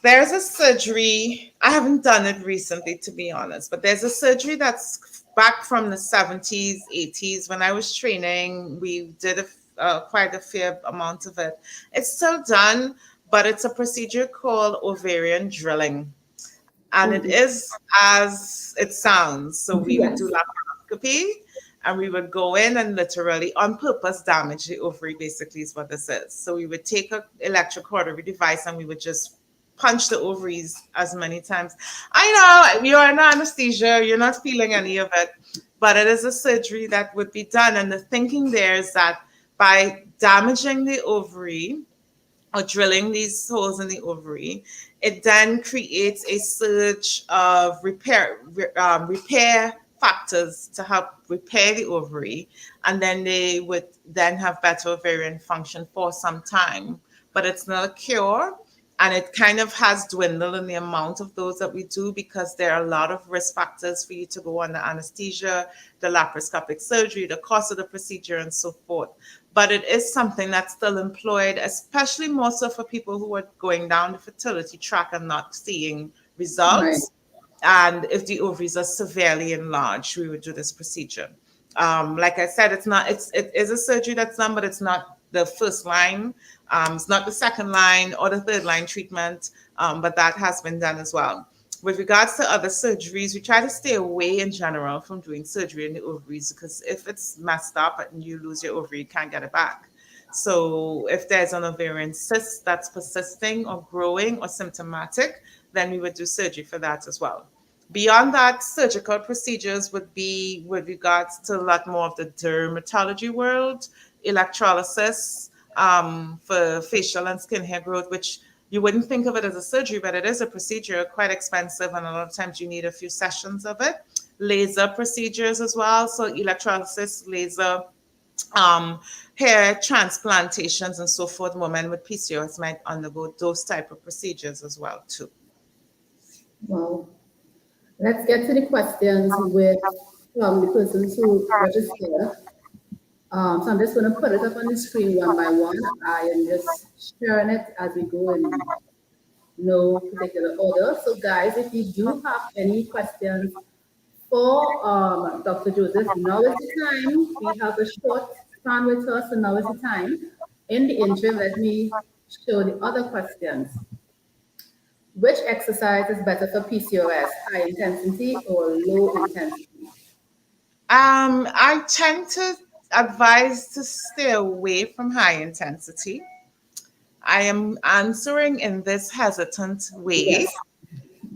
There's a surgery. I haven't done it recently, to be honest, but there's a surgery that's back from the 70s, 80s. When I was training, we did quite a fair amount of it. It's still done, but it's a procedure called ovarian drilling. And it
Mhm.
is as it sounds. So we would do
Yes.
laparoscopy and we would go in and literally on purpose damage the ovary, basically, is what this is. So we would take an electrocautery device and we would just punch the ovaries as many times. I know you're in anesthesia, you're not feeling any of it, but it is a surgery that would be done. And the thinking there is that by damaging the ovary, or drilling these holes in the ovary, it then creates a surge of repair factors to help repair the ovary, and then they would then have better ovarian function for some time. But it's not a cure, and it kind of has dwindled in the amount of those that we do because there are a lot of risk factors for you to go under anesthesia, the laparoscopic surgery, the cost of the procedure, and so forth. But it is something that's still employed, especially more so for people who are going down the fertility track and not seeing
Right.
results. And if the ovaries are severely enlarged, we would do this procedure. Like I said, it is a surgery that's done, but it's not the first line. It's not the second line or the third line treatment, but that has been done as well. With regards to other surgeries, we try to stay away in general from doing surgery in the ovaries because if it's messed up and you lose your ovary, you can't get it back. So if there's an ovarian cyst that's persisting or growing or symptomatic, then we would do surgery for that as well. Beyond that, surgical procedures would be with regards to a lot more of the dermatology world, electrolysis for facial and skin hair growth, which you wouldn't think of it as a surgery, but it is a procedure, quite expensive, and a lot of times you need a few sessions of it. Laser procedures as well, so electrolysis, laser, um, hair transplantations, and so forth. Women with PCOS might undergo those type of procedures as well too.
Well, let's get to the questions with from the persons who registered. So I'm just going to put it up on the screen one by one. I am just sharing it as we go in no particular order. So guys, if you do have any questions for Dr. Joseph, now is the time. We have a short span with us, so now is the time. In the interim, let me show the other questions. Which exercise is better for PCOS, high intensity or low intensity?
I tend to advise to stay away from high intensity. I am answering in this hesitant way
Yes.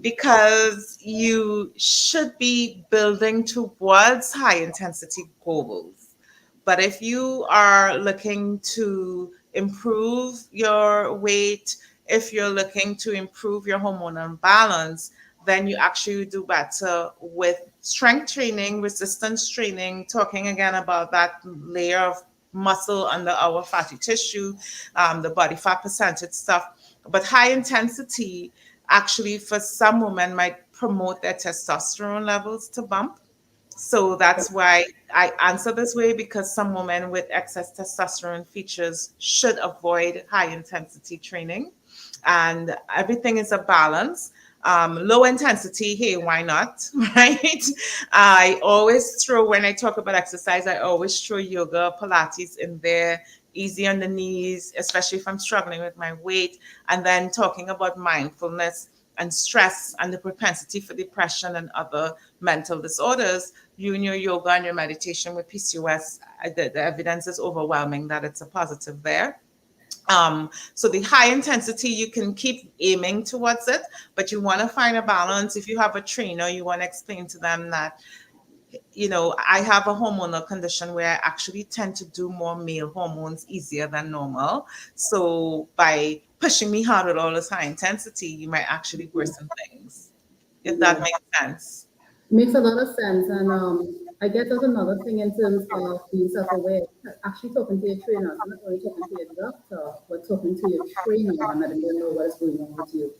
because you should be building towards high intensity goals. But if you are looking to improve your weight, if you're looking to improve your hormonal balance, then you actually do better with strength training, resistance training, talking again about that layer of muscle under our fatty tissue, the body fat percentage stuff. But high intensity actually for some women might promote their testosterone levels to bump. So that's why I answer this way, because some women with excess testosterone features should avoid high intensity training. And everything is a balance. Low intensity, hey, why not? Right? I always throw, when I talk about exercise, I always throw yoga, Pilates in there, easy on the knees, especially if I'm struggling with my weight. And then talking about mindfulness and stress and the propensity for depression and other mental disorders. You and your yoga and your meditation with PCOS, the evidence is overwhelming that it's a positive there. So the high intensity, you can keep aiming towards it, but you want to find a balance. If you have a trainer, you want to explain to them that, I have a hormonal condition where I actually tend to do more male hormones easier than normal. So by pushing me hard with all this high intensity, you might actually worsen things, if that
Yes.
makes sense.
Makes a lot of sense. And I guess that's another thing in terms of being self-aware. Actually talking to your trainer, so not only talking to your doctor, but talking to your trainer and letting them know what is going on with you.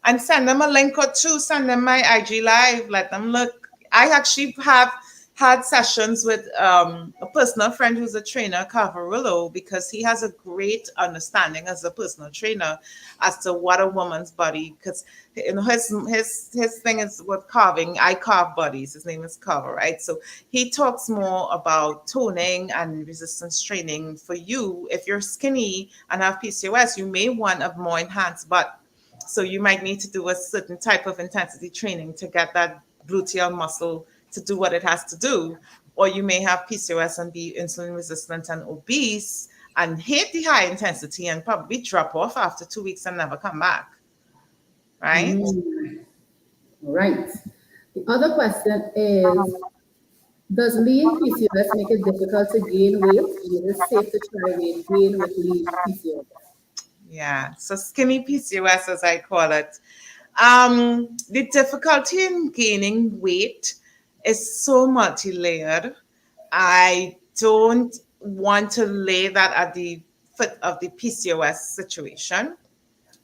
And send them a link or two, send them my IG live, let them look. I actually have had sessions with a personal friend who's a trainer, Cavarillo, because he has a great understanding as a personal trainer as to what a woman's body, because his thing is with carving. I carve bodies. His name is Carver, right? So he talks more about toning and resistance training for you. If you're skinny and have PCOS, you may want a more enhanced butt, so you might need to do a certain type of intensity training to get that gluteal muscle to do what it has to do. Or you may have PCOS and be insulin resistant and obese and hate the high intensity and probably drop off after 2 weeks and never come back. Right?
Mm, right. The other question is, does lean PCOS make it difficult to gain weight? And is it safe to try weight gain with lean PCOS?
Yeah. So skinny PCOS, as I call it. The difficulty in gaining weight is so multi-layered. I don't want to lay that at the foot of the PCOS situation.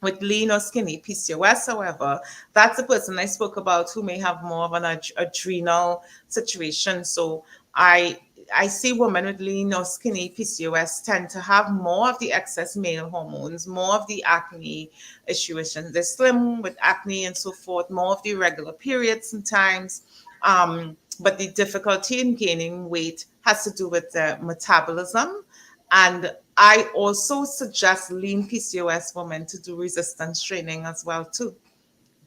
With lean or skinny PCOS, however, that's the person I spoke about who may have more of an adrenal situation. So I I see women with lean or skinny PCOS tend to have more of the excess male hormones, more of the acne issues. They're slim with acne and so forth, more of the irregular periods sometimes. But the difficulty in gaining weight has to do with the metabolism. And I also suggest lean PCOS women to do resistance training as well too.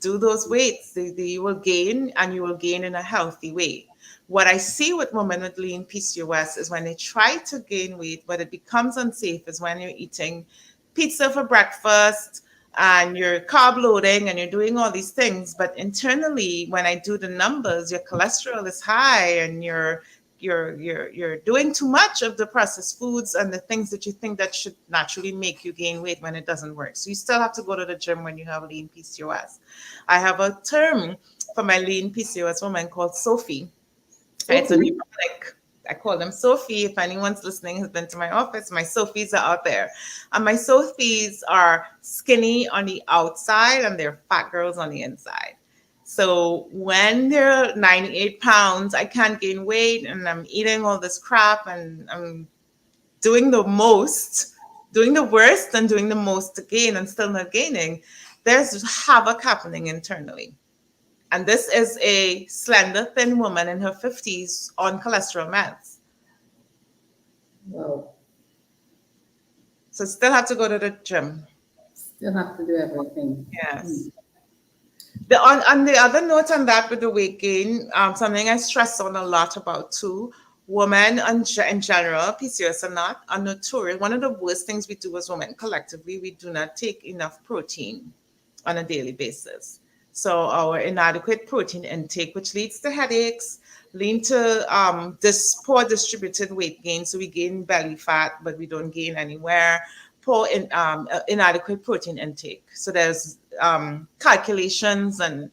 Do those weights. You will gain, and you will gain in a healthy way. What I see with women with lean PCOS is when they try to gain weight, but it becomes unsafe, is when you're eating pizza for breakfast and you're carb loading and you're doing all these things. But internally, when I do the numbers, your cholesterol is high and you're doing too much of the processed foods and the things that you think that should naturally make you gain weight when it doesn't work. So you still have to go to the gym when you have lean PCOS. I have a term for my lean PCOS woman called Sophie. It's a
Sophie.
mnemonic. I call them Sophie. If anyone's listening has been to my office, my Sophies are out there. And my Sophies are skinny on the outside and they're fat girls on the inside. So when they're 98 pounds, I can't gain weight and I'm eating all this crap and I'm doing the most, doing the worst and doing the most to gain and still not gaining. There's havoc happening internally. And this is a slender, thin woman in her 50s on cholesterol meds.
Wow.
So still have to go to the gym.
Still have to do everything.
Yes. On the other note on that with the weight gain, something I stress on a lot about too, women in general, PCOS or not, are notorious. One of the worst things we do as women collectively, we do not take enough protein on a daily basis. So our inadequate protein intake, which leads to headaches, lead to this poor distributed weight gain. So we gain belly fat, but we don't gain anywhere. Inadequate protein intake. So there's calculations and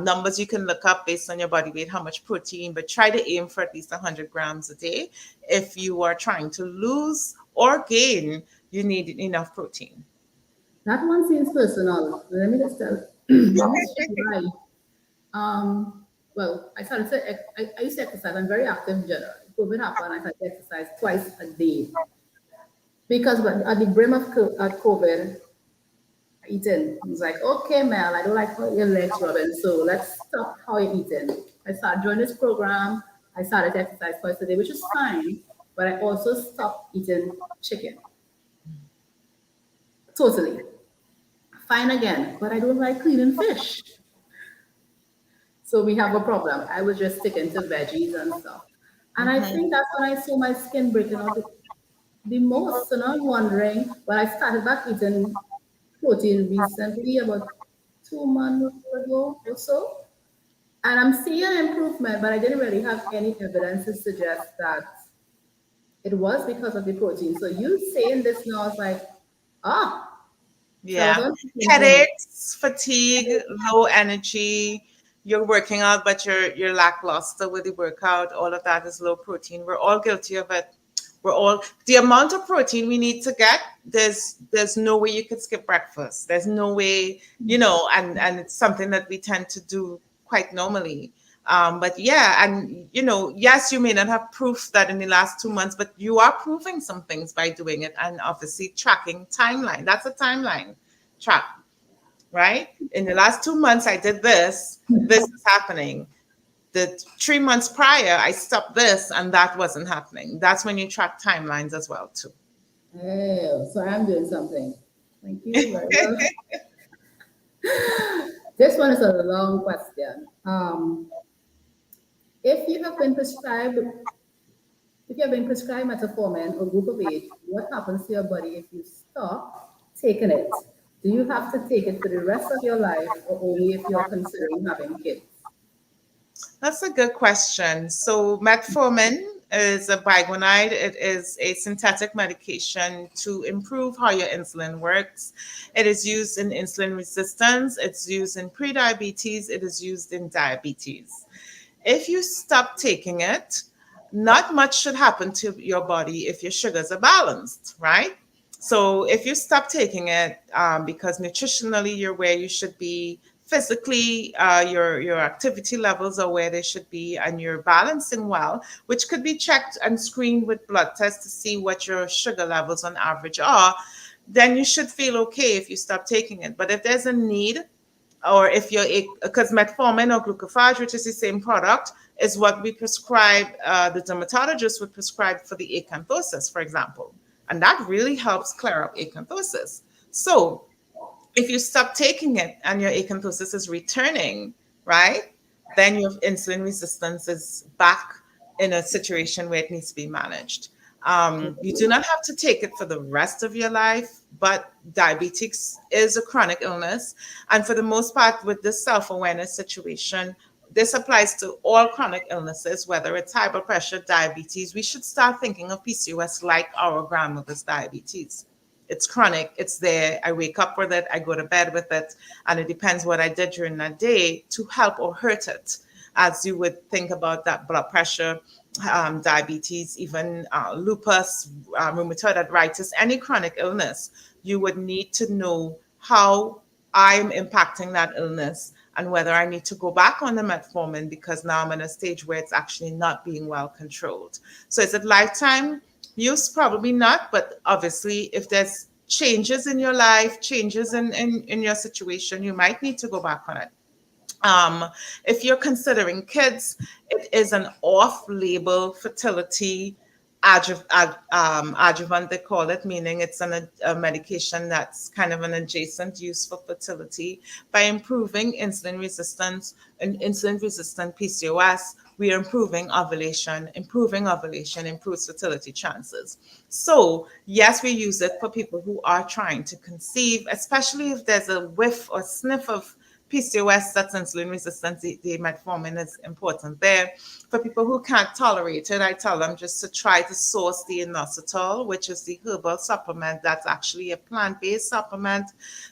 numbers you can look up based on your body weight, how much protein, but try to aim for at least 100 grams a day. If you are trying to lose or gain, you need enough protein.
That one seems personal. Let me just tell. Let me share why. Well, I started to, I used to exercise. I'm very active generally. COVID happened, I started to exercise twice a day. Because at the brim of COVID, eating. He was like, okay, Mel, I don't like how your legs rubbing, so let's stop how you're eating. I started joining this program. I started to exercise twice a day, which is fine, but I also stopped eating chicken totally. Fine again, but I don't like cleaning fish. So we have a problem. I was just sticking to veggies and stuff. And I think that's when I saw my skin breaking out the most. So now I'm wondering, well, I started back eating protein recently, about 2 months ago or so. And I'm seeing an improvement, but I didn't really have any evidence to suggest that it was because of the protein. So you saying this now, I was like, ah, so I was
Yeah.
on chicken too much.
Headaches, fatigue, low energy. You're working out, but you're lackluster with the workout. All of that is low protein. We're all guilty of it. We're all the amount of protein we need to get. There's no way you could skip breakfast. There's no way, and it's something that we tend to do quite normally. But yeah, and yes, you may not have proof that in the last 2 months, but you are proving some things by doing it, and obviously tracking timeline. That's a timeline track, right? In the last 2 months, I did this. This is happening. The 3 months prior, I stopped this, and that wasn't happening. That's when you track timelines as well, too.
Oh, so I'm doing something. Thank you very well. This one is a long question. If you have been prescribed, if you have been prescribed metformin or glucophage, what happens to your body if you stop taking it? Do you have to take it for the rest of your life or only if you're considering having kids?
That's a good question. So metformin is a biguanide. It is a synthetic medication to improve how your insulin works. It is used in insulin resistance. It's used in prediabetes. It is used in diabetes. If you stop taking it, not much should happen to your body if your sugars are balanced, right? So if you stop taking it because nutritionally you're where you should be, physically your activity levels are where they should be, and you're balancing well, which could be checked and screened with blood tests to see what your sugar levels on average are, then you should feel okay if you stop taking it. But if there's a need, or if you're because metformin or glucophage, which is the same product, is what we prescribe. The dermatologist would prescribe for the acanthosis, for example, and that really helps clear up acanthosis. So if you stop taking it and your acanthosis is returning, right, then your insulin resistance is back in a situation where it needs to be managed. You do not have to take it for the rest of your life, but diabetes is a chronic illness. And for the most part, with this self awareness situation, this applies to all chronic illnesses, whether it's high blood pressure, diabetes. We should start thinking of PCOS like our grandmother's diabetes. It's chronic, it's there. I wake up with it, I go to bed with it, and it depends what I did during that day to help or hurt it. As you would think about that blood pressure, diabetes, even lupus, rheumatoid arthritis, any chronic illness, you would need to know how I'm impacting that illness and whether I need to go back on the metformin because now I'm in a stage where it's actually not being well controlled. So is it lifetime use? Probably not, but obviously if there's changes in your life, changes in your situation, you might need to go back on it. Um, if you're considering kids, it is an off-label fertility adjuvant, they call it, meaning it's a medication that's kind of an adjacent use for fertility. By improving insulin resistance and insulin resistant PCOS, we are improving ovulation improves fertility chances. So yes, we use it for people who are trying to conceive, especially if there's a whiff or sniff of PCOS, that's insulin resistance, the metformin is important there. For people who can't tolerate it, I tell them just to try to source the inositol, which is the herbal supplement that's actually a plant-based supplement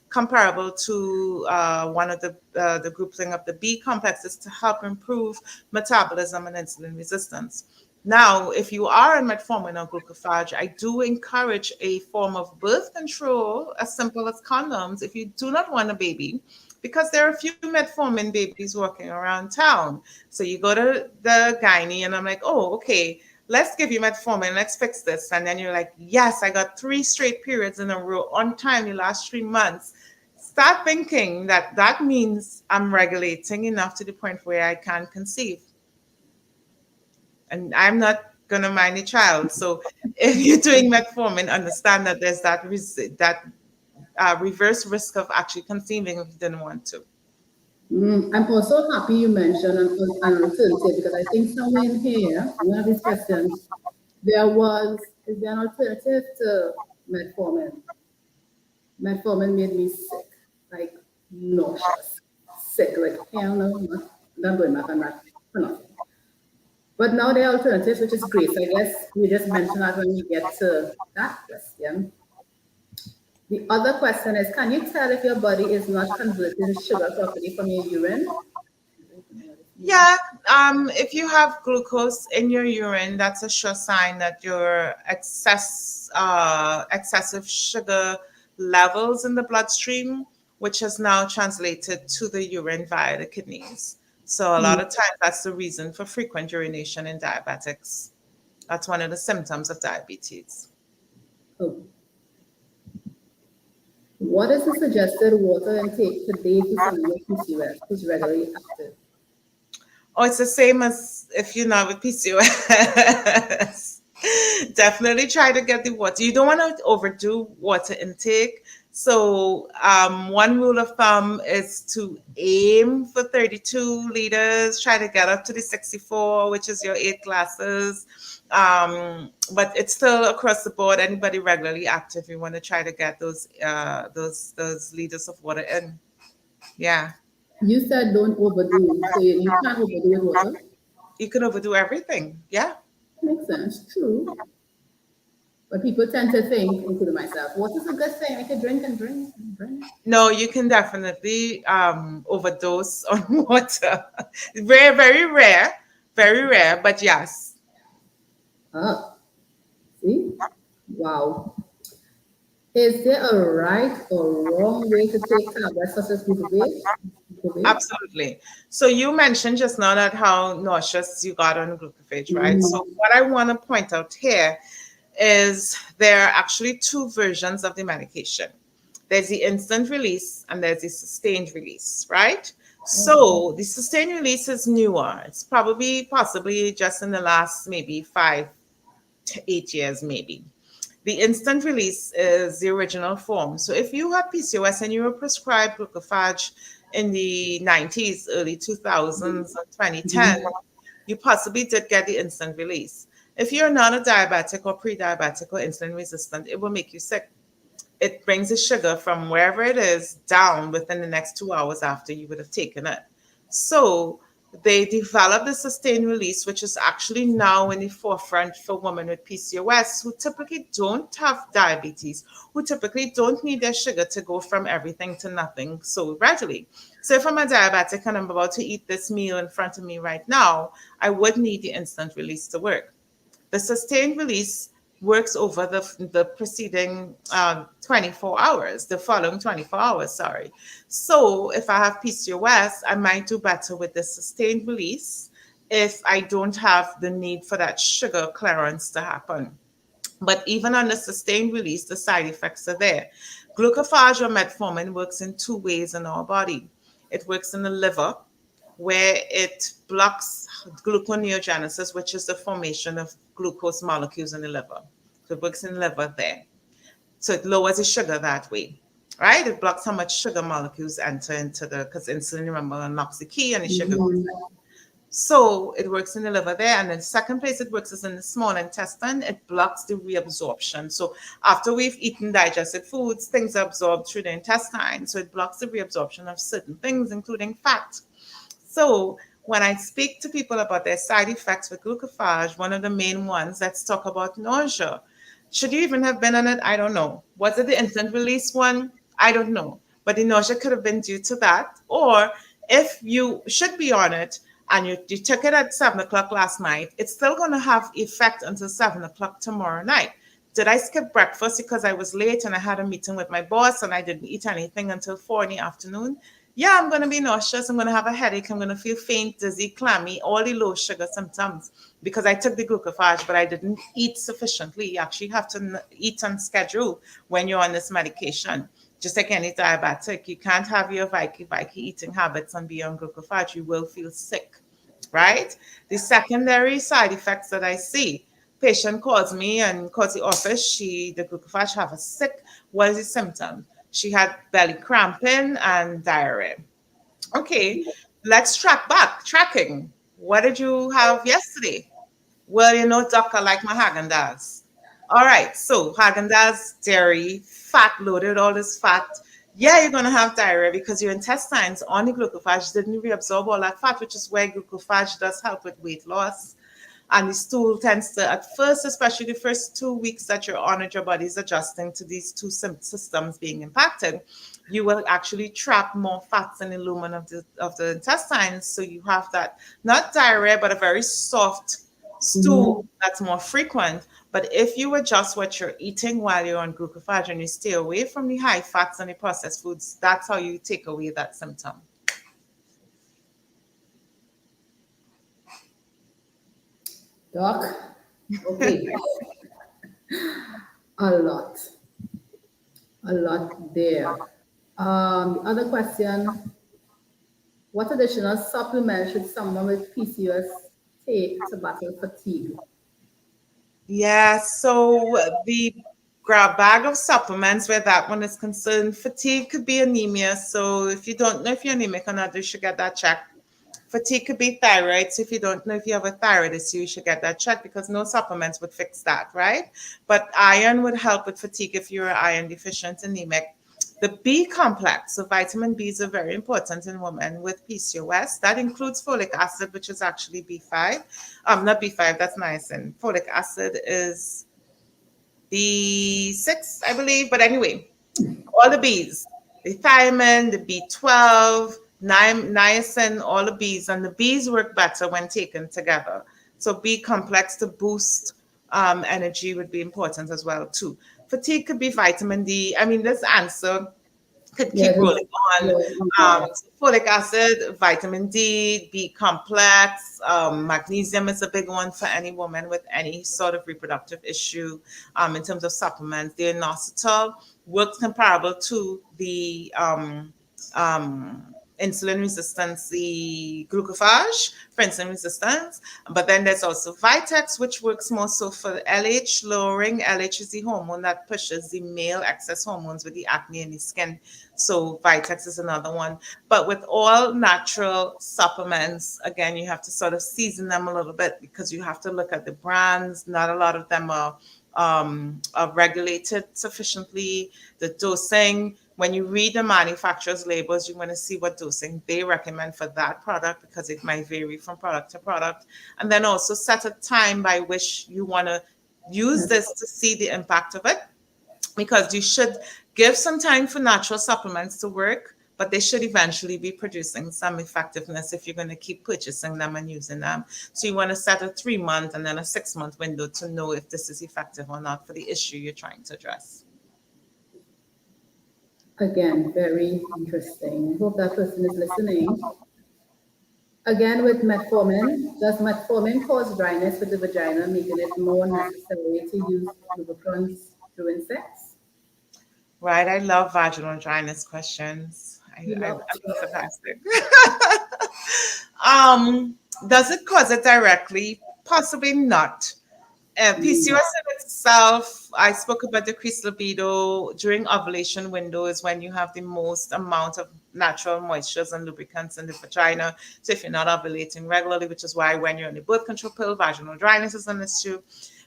comparable to one of the grouping of the B complexes to help improve metabolism and insulin resistance. Now, if you are on metformin or glucophage, I do encourage a form of birth control as simple as condoms if you do not want a baby, because there are a few metformin babies walking around town. So you go to the gynae and I'm like, oh, okay, let's give you metformin, let's fix this. And then you're like, yes, I got 3 straight periods in a row on time the last 3 months. Start thinking that that means I'm regulating enough to the point where I can conceive. And I'm not going to mind a child. So if you're doing metformin, understand that there's that reverse risk of actually conceiving if you didn't want to.
I'm also happy you mentioned an alternative because I think somewhere in here, one of these questions, is there an alternative to metformin? Metformin made me sick, like nauseous, sick, like hell no, not going back on that for nothing. But now there are alternatives, which is great. So I guess we just mention that when we get to that question. The other question is, can you tell if your body is not converting sugar properly from your urine?
Yeah, if you have glucose in your urine, that's a sure sign that your excessive sugar levels in the bloodstream, which has now translated to the urine via the kidneys. So a lot of times that's the reason for frequent urination in diabetics. That's one of the symptoms of diabetes.
Oh. What is the suggested water intake per day for someone with PCOS who's regularly active?
Oh, it's the same as if you're not with PCOS. Definitely try to get the water. You don't want to overdo water intake. So one rule of thumb is to aim for 32 liters, try to get up to the 64, which is your 8 glasses. But it's still across the board. Anybody regularly active, you want to try to get those liters of water in. Yeah.
You said don't overdo, so you can't overdo with water.
You can overdo everything. Yeah.
Makes sense, true. But people tend to think, including myself, what is a good thing? I could drink and drink and drink.
No, you can definitely overdose on water. Very, very rare, but yes.
Oh, see? Wow. Is there a right or wrong way to take tablets such as glucophage?
Absolutely. So you mentioned just now that how nauseous you got on glucophage, right? So what I want to point out here is there are actually 2 versions of the medication. There's the instant release and there's the sustained release, right? So the sustained release is newer. It's possibly just in the last maybe 5 to 8 years, maybe. The instant release is the original form. So if you have PCOS and you were prescribed glucophage in the 90s, early 2000s, and 2010, you possibly did get the instant release. If you're not a diabetic or pre-diabetic or insulin resistant, it will make you sick. It brings the sugar from wherever it is down within the next 2 hours after you would have taken it. So they developed the sustained release, which is actually now in the forefront for women with PCOS who typically don't have diabetes, who typically don't need their sugar to go from everything to nothing so readily. So if I'm a diabetic and I'm about to eat this meal in front of me right now, I would need the instant release to work. The sustained release works over the preceding 24 hours, the following 24 hours, sorry. So if I have PCOS, I might do better with the sustained release if I don't have the need for that sugar clearance to happen. But even on the sustained release, the side effects are there. Glucophage or metformin works in 2 ways in our body. It works in the liver, where it blocks gluconeogenesis, which is the formation of glucose molecules in the liver. So it works in the liver there. So it lowers the sugar that way, right? It blocks how much sugar molecules enter into because insulin, remember, unlocks the key and the sugar goes there. So it works in the liver there. And then the second place it works is in the small intestine. It blocks the reabsorption. So after we've eaten digested foods, things are absorbed through the intestine. So it blocks the reabsorption of certain things, including fat. So when I speak to people about their side effects with glucophage, one of the main ones, let's talk about nausea. Should you even have been on it? I don't know. Was it the instant release one? I don't know. But the nausea could have been due to that. Or if you should be on it, and you took it at 7 o'clock last night, it's still going to have effect until 7 o'clock tomorrow night. Did I skip breakfast because I was late and I had a meeting with my boss and I didn't eat anything until 4 in the afternoon? Yeah, I'm going to be nauseous. I'm going to have a headache. I'm going to feel faint, dizzy, clammy, all the low sugar symptoms because I took the glucophage, but I didn't eat sufficiently. You actually have to eat on schedule when you're on this medication. Just like any diabetic, you can't have your Vicky eating habits and be on glucophage. You will feel sick, right? The secondary side effects that I see, patient calls me and calls the office. The glucophage have a sick. What is the symptom? She had belly cramping and diarrhea. Okay, let's tracking. What did you have yesterday? Well, doctor, like my Haagen-Dazs. All right, so Haagen-Dazs, dairy, fat loaded, all this fat. Yeah, you're going to have diarrhea because your intestines on the glucophage didn't reabsorb all that fat, which is where glucophage does help with weight loss. And the stool tends to, at first, especially the first 2 weeks that you're on it, your body's adjusting to these two systems being impacted. You will actually trap more fats in the lumen of the intestines. So you have that, not diarrhea, but a very soft stool that's more frequent. But if you adjust what you're eating while you're on glucophage and you stay away from the high fats and the processed foods, that's how you take away that symptom.
Doc, okay. A lot there. The other question, what additional supplements should someone with PCOS take to battle fatigue?
Yeah, so the grab bag of supplements where that one is concerned, fatigue could be anemia. So if you don't know if you're anemic or not, you should get that checked. Fatigue could be thyroid. So if you don't know if you have a thyroid issue, you should get that checked because no supplements would fix that, right? But iron would help with fatigue if you're iron deficient, anemic. The B complex, so vitamin Bs are very important in women with PCOS. That includes folic acid, which is actually B5. Not B5, that's niacin. Folic acid is B6, I believe. But anyway, all the Bs, the thiamine, the B12, niacin, all the Bs, and the Bs work better when taken together. So B complex to boost energy would be important as well too. Fatigue could be vitamin D. I mean, this answer could
Yeah,
keep rolling on.
yeah.
Folic acid, vitamin D, B complex, magnesium is a big one for any woman with any sort of reproductive issue. In terms of supplements, the inositol works comparable to the insulin resistance, the glucophage for insulin resistance. But then there's also Vitex, which works more so for LH lowering. LH is the hormone that pushes the male excess hormones with the acne in the skin. So Vitex is another one. But with all natural supplements, again, you have to sort of season them a little bit because you have to look at the brands. Not a lot of them are regulated sufficiently. The dosing, when you read the manufacturer's labels, you're going to see what dosing they recommend for that product because it might vary from product to product. And then also set a time by which you want to use this to see the impact of it, because you should give some time for natural supplements to work, but they should eventually be producing some effectiveness if you're going to keep purchasing them and using them. So you want to set a 3-month and then a 6-month window to know if this is effective or not for the issue you're trying to address.
Again, very interesting. Hope that person is listening. Again, with metformin, does metformin cause dryness with the vagina, making it more necessary to use lubricants during sex?
Right. I love vaginal dryness questions. I think fantastic. Does it cause it directly? Possibly not. PCOS in itself, I spoke about decreased libido during ovulation window is when you have the most amount of natural moistures and lubricants in the vagina. So if you're not ovulating regularly, which is why when you're on the birth control pill, vaginal dryness is an issue.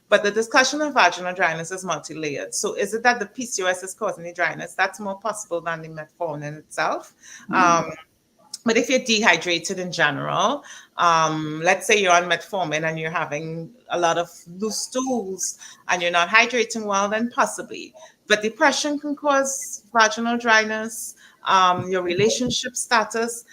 But the discussion of vaginal dryness is multi-layered. So is it that the PCOS is causing the dryness? That's more possible than the metformin itself. But if you're dehydrated in general, let's say you're on metformin and you're having a lot of loose stools and you're not hydrating well, then possibly. But depression can cause vaginal dryness. Your relationship status,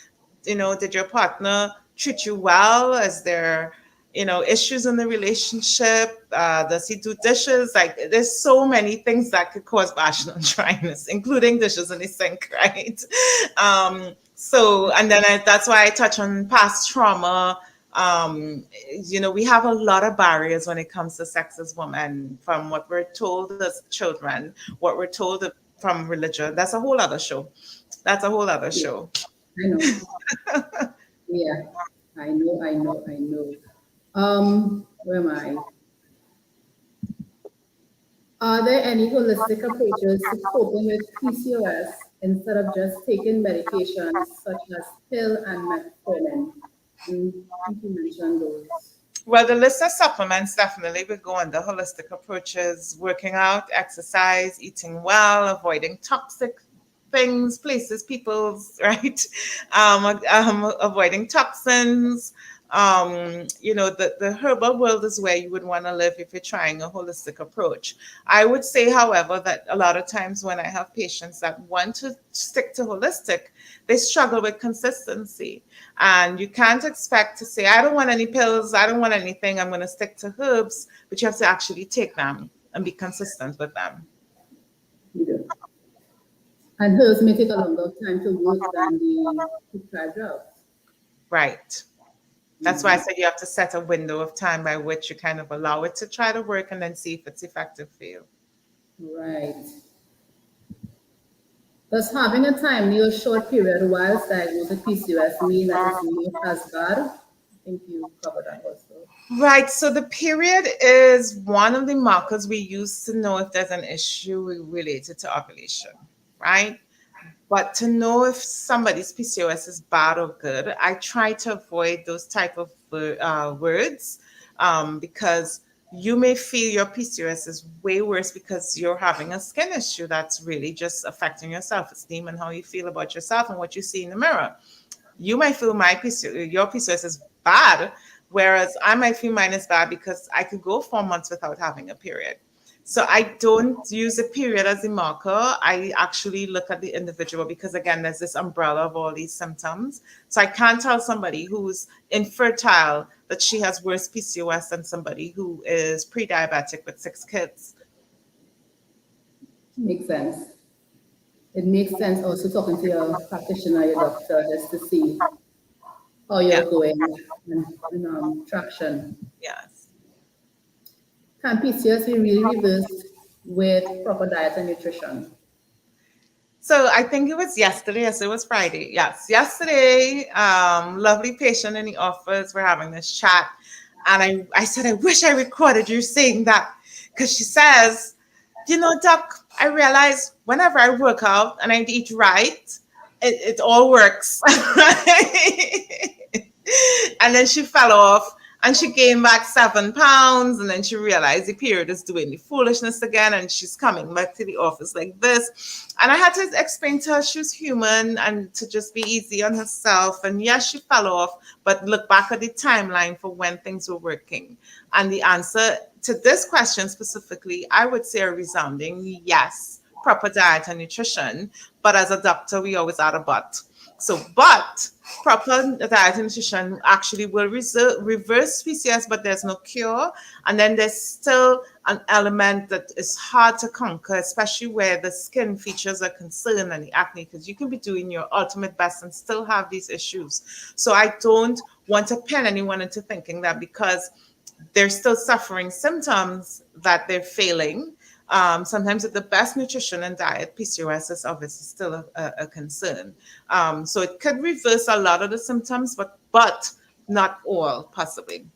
did your partner treat you well? Is there, issues in the relationship? Does he do dishes? Like, there's so many things that could cause vaginal dryness, including dishes in the sink, right? So, and then that's why I touch on past trauma. We have a lot of barriers when it comes to sex as women, from what we're told as children, what we're told from religion. That's a whole other show. That's a whole other
Yeah,
show.
I know. Yeah, I know. Where am I? Are there any holistic approaches to coping with PCOS instead of just taking medications such as pill and metformin? I think you mentioned those.
Well, the list of supplements definitely would go under holistic approaches: working out, exercise, eating well, avoiding toxic things, places, people's, right? Avoiding toxins. The herbal world is where you would want to live if you're trying a holistic approach. I would say, however, that a lot of times when I have patients that want to stick to holistic, they struggle with consistency. And you can't expect to say, I don't want any pills, I don't want anything, I'm going to stick to herbs, but you have to actually take them and be consistent with them.
You do. And hers may take a longer time to work than the prescribed drugs.
Right. That's why I said you have to set a window of time by which you kind of allow it to try to work and then see if it's effective for you.
Right. Does having a timely or short period whilst diagnosed with PCOS mean that it's not as bad? I think you covered that also.
Right. So the period is one of the markers we use to know if there's an issue related to ovulation, right? But to know if somebody's PCOS is bad or good, I try to avoid those type of words, because you may feel your PCOS is way worse because you're having a skin issue that's really just affecting your self-esteem and how you feel about yourself and what you see in the mirror. You might feel your PCOS is bad, whereas I might feel mine is bad because I could go 4 months without having a period. So I don't use a period as a marker. I actually look at the individual because, again, there's this umbrella of all these symptoms. So I can't tell somebody who's infertile that she has worse PCOS than somebody who is pre-diabetic with 6 kids.
Makes sense. It makes sense also talking to your practitioner, your doctor, just to see how
Yeah.
you're going and traction.
Yes.
Can PCOS be really reversed with proper diet and nutrition?
So I think it was yesterday. Yes, it was Friday. Yes, yesterday. Lovely patient in the office. We're having this chat, and I said, I wish I recorded you saying that, because she says, Doc, I realize whenever I work out and I eat right, it all works. And then she fell off and she gained back 7 pounds. And then she realized the period is doing the foolishness again. And she's coming back to the office like this. And I had to explain to her she was human and to just be easy on herself. And yes, she fell off, but look back at the timeline for when things were working. And the answer to this question specifically, I would say a resounding yes. Proper diet and nutrition. But as a doctor, we always add a but. So, but proper diet and nutrition actually will reverse PCOS, but there's no cure. And then there's still an element that is hard to conquer, especially where the skin features are concerned and the acne, because you can be doing your ultimate best and still have these issues. So I don't want to pin anyone into thinking that because they're still suffering symptoms that they're failing. Sometimes with the best nutrition and diet, PCOS is obviously still a concern. So it could reverse a lot of the symptoms, but not all, possibly.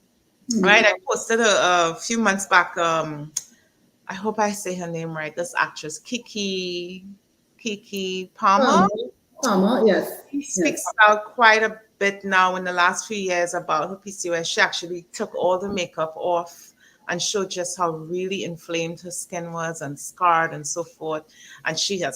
Right? I posted a few months back. I hope I say her name right. This actress, Kiki Palmer.
Palmer, yes,
She speaks
yes.
out quite a bit now in the last few years about her PCOS. She actually took all the makeup off and showed just how really inflamed her skin was and scarred and so forth. And she's an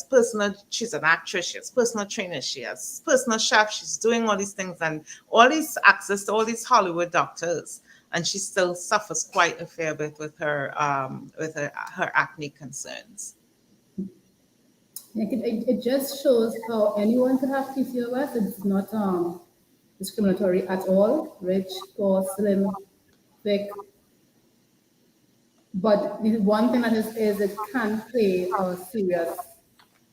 actress, she has personal trainers, she has personal chef, she's doing all these things and all these access to all these Hollywood doctors. And she still suffers quite a fair bit with her acne concerns.
Like it just shows how anyone could have PCOS. It's not discriminatory at all, rich, poor, slim, thick. But the one thing that is it can play a serious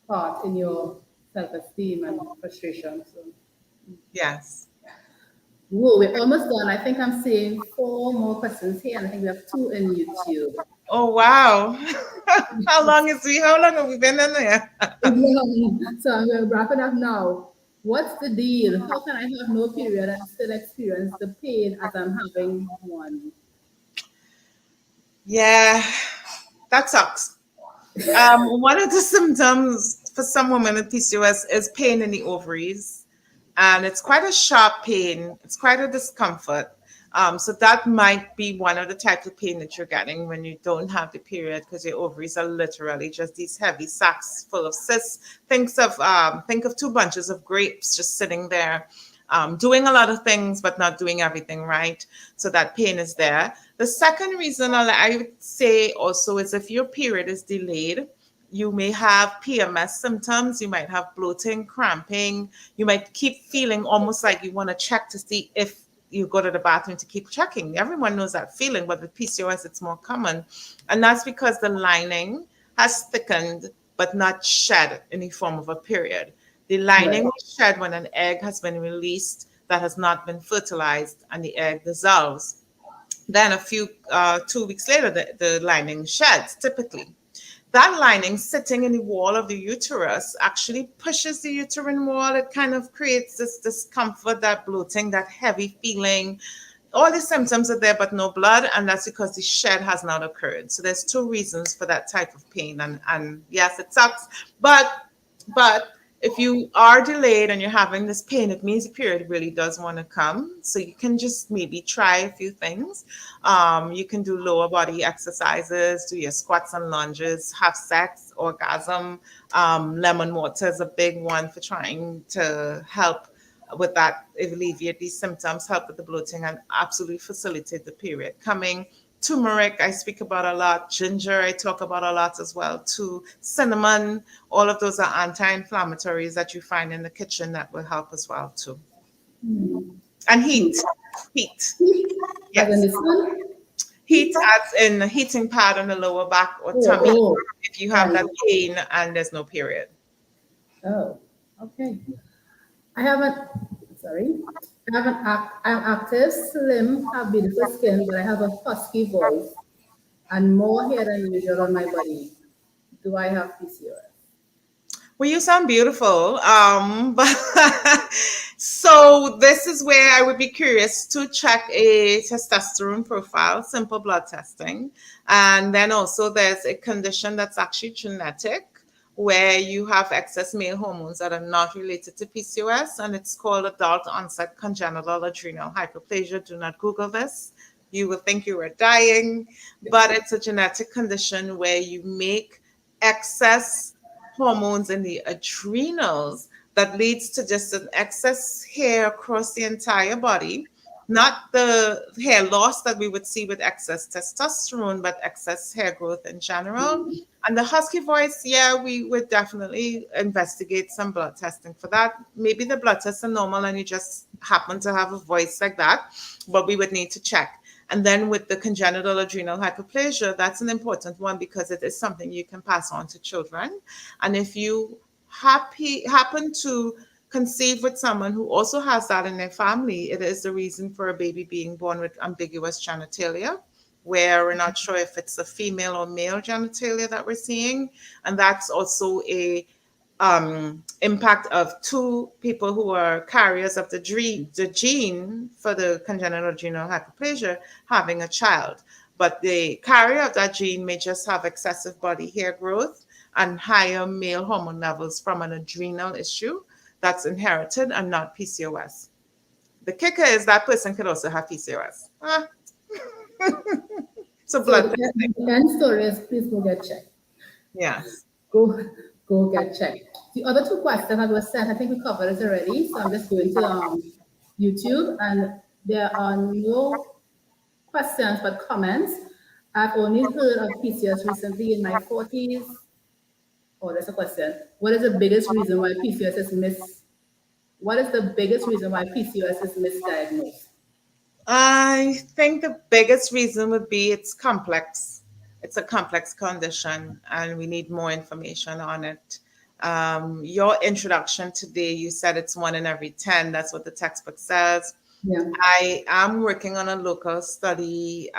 part in your self-esteem and frustration. So,
Yes.
whoa, we're almost done. I think I'm seeing four more questions here, and I think we have two in YouTube.
Oh wow. How long have we been in there?
So I'm going to wrap it up now. What's the deal? How can I have no period and still experience the pain as I'm having one?
Yeah, that sucks. One of the symptoms for some women with PCOS is pain in the ovaries, and it's quite a sharp pain. It's quite a discomfort. So that might be one of the types of pain that you're getting when you don't have the period, because your ovaries are literally just these heavy sacks full of cysts. Think of two bunches of grapes just sitting there, doing a lot of things but not doing everything right. So that pain is there. The second reason I would say also is if your period is delayed, you may have PMS symptoms. You might have bloating, cramping. You might keep feeling almost like you want to check to see if you go to the bathroom to keep checking. Everyone knows that feeling, but with PCOS, it's more common. And that's because the lining has thickened but not shed in the form of a period. The lining
Right.
will shed when an egg has been released that has not been fertilized and the egg dissolves. Then 2 weeks later, the lining sheds typically. That lining sitting in the wall of the uterus actually pushes the uterine wall. It kind of creates this discomfort, that bloating, that heavy feeling. All the symptoms are there, but no blood, and that's because the shed has not occurred. So there's two reasons for that type of pain, and yes, it sucks, but if you are delayed and you're having this pain, it means the period really does want to come. So you can just maybe try a few things. You can do lower body exercises, do your squats and lunges, have sex, orgasm. Lemon water is a big one for trying to help with that, alleviate these symptoms, help with the bloating, and absolutely facilitate the period coming. Turmeric, I speak about a lot. Ginger, I talk about a lot as well too. Cinnamon, all of those are anti-inflammatories that you find in the kitchen that will help as well too. And heat, heat,
As in
yes.
the sun?
Heat as in a heating pad on the lower back or
Oh,
tummy
oh,
if you have
right.
that pain and there's no period.
Oh, okay. I have a, sorry. I'm active, slim, have beautiful skin, but I have a husky voice and more hair than usual on my body. Do I have PCOS?
Well, you sound beautiful. But so this is where I would be curious to check a testosterone profile, simple blood testing. And then also there's a condition that's actually genetic where you have excess male hormones that are not related to PCOS, and it's called adult onset congenital adrenal hyperplasia. Do not Google this. You will think you are dying, but it's a genetic condition where you make excess hormones in the adrenals that leads to just an excess hair across the entire body, not the hair loss that we would see with excess testosterone, but excess hair growth in general. And the husky voice, yeah, we would definitely investigate some blood testing for that. Maybe the blood tests are normal and you just happen to have a voice like that, but we would need to check. And then with the congenital adrenal hyperplasia, that's an important one because it is something you can pass on to children. And if you happen to conceive with someone who also has that in their family, it is the reason for a baby being born with ambiguous genitalia, where we're not sure if it's a female or male genitalia that we're seeing. And that's also a impact of two people who are carriers of the gene for the congenital adrenal hyperplasia having a child. But the carrier of that gene may just have excessive body hair growth and higher male hormone levels from an adrenal issue that's inherited and not PCOS. The kicker is that person could also have PCOS. So
So
blood testing.
the end story is please go get checked.
Yes.
Go go get checked. The other two questions that were sent, I think we covered it already. So I'm just going to YouTube, and there are no questions but comments. I've only heard of PCOS recently in my 40s. Oh, that's a question. What is the biggest reason why PCOS is What is the biggest reason why PCOS is misdiagnosed?
I think the biggest reason would be it's complex. It's a complex condition, and we need more information on it. Your introduction today, you said it's 1 in every 10. That's what the textbook says.
Yeah.
I am working on a local study.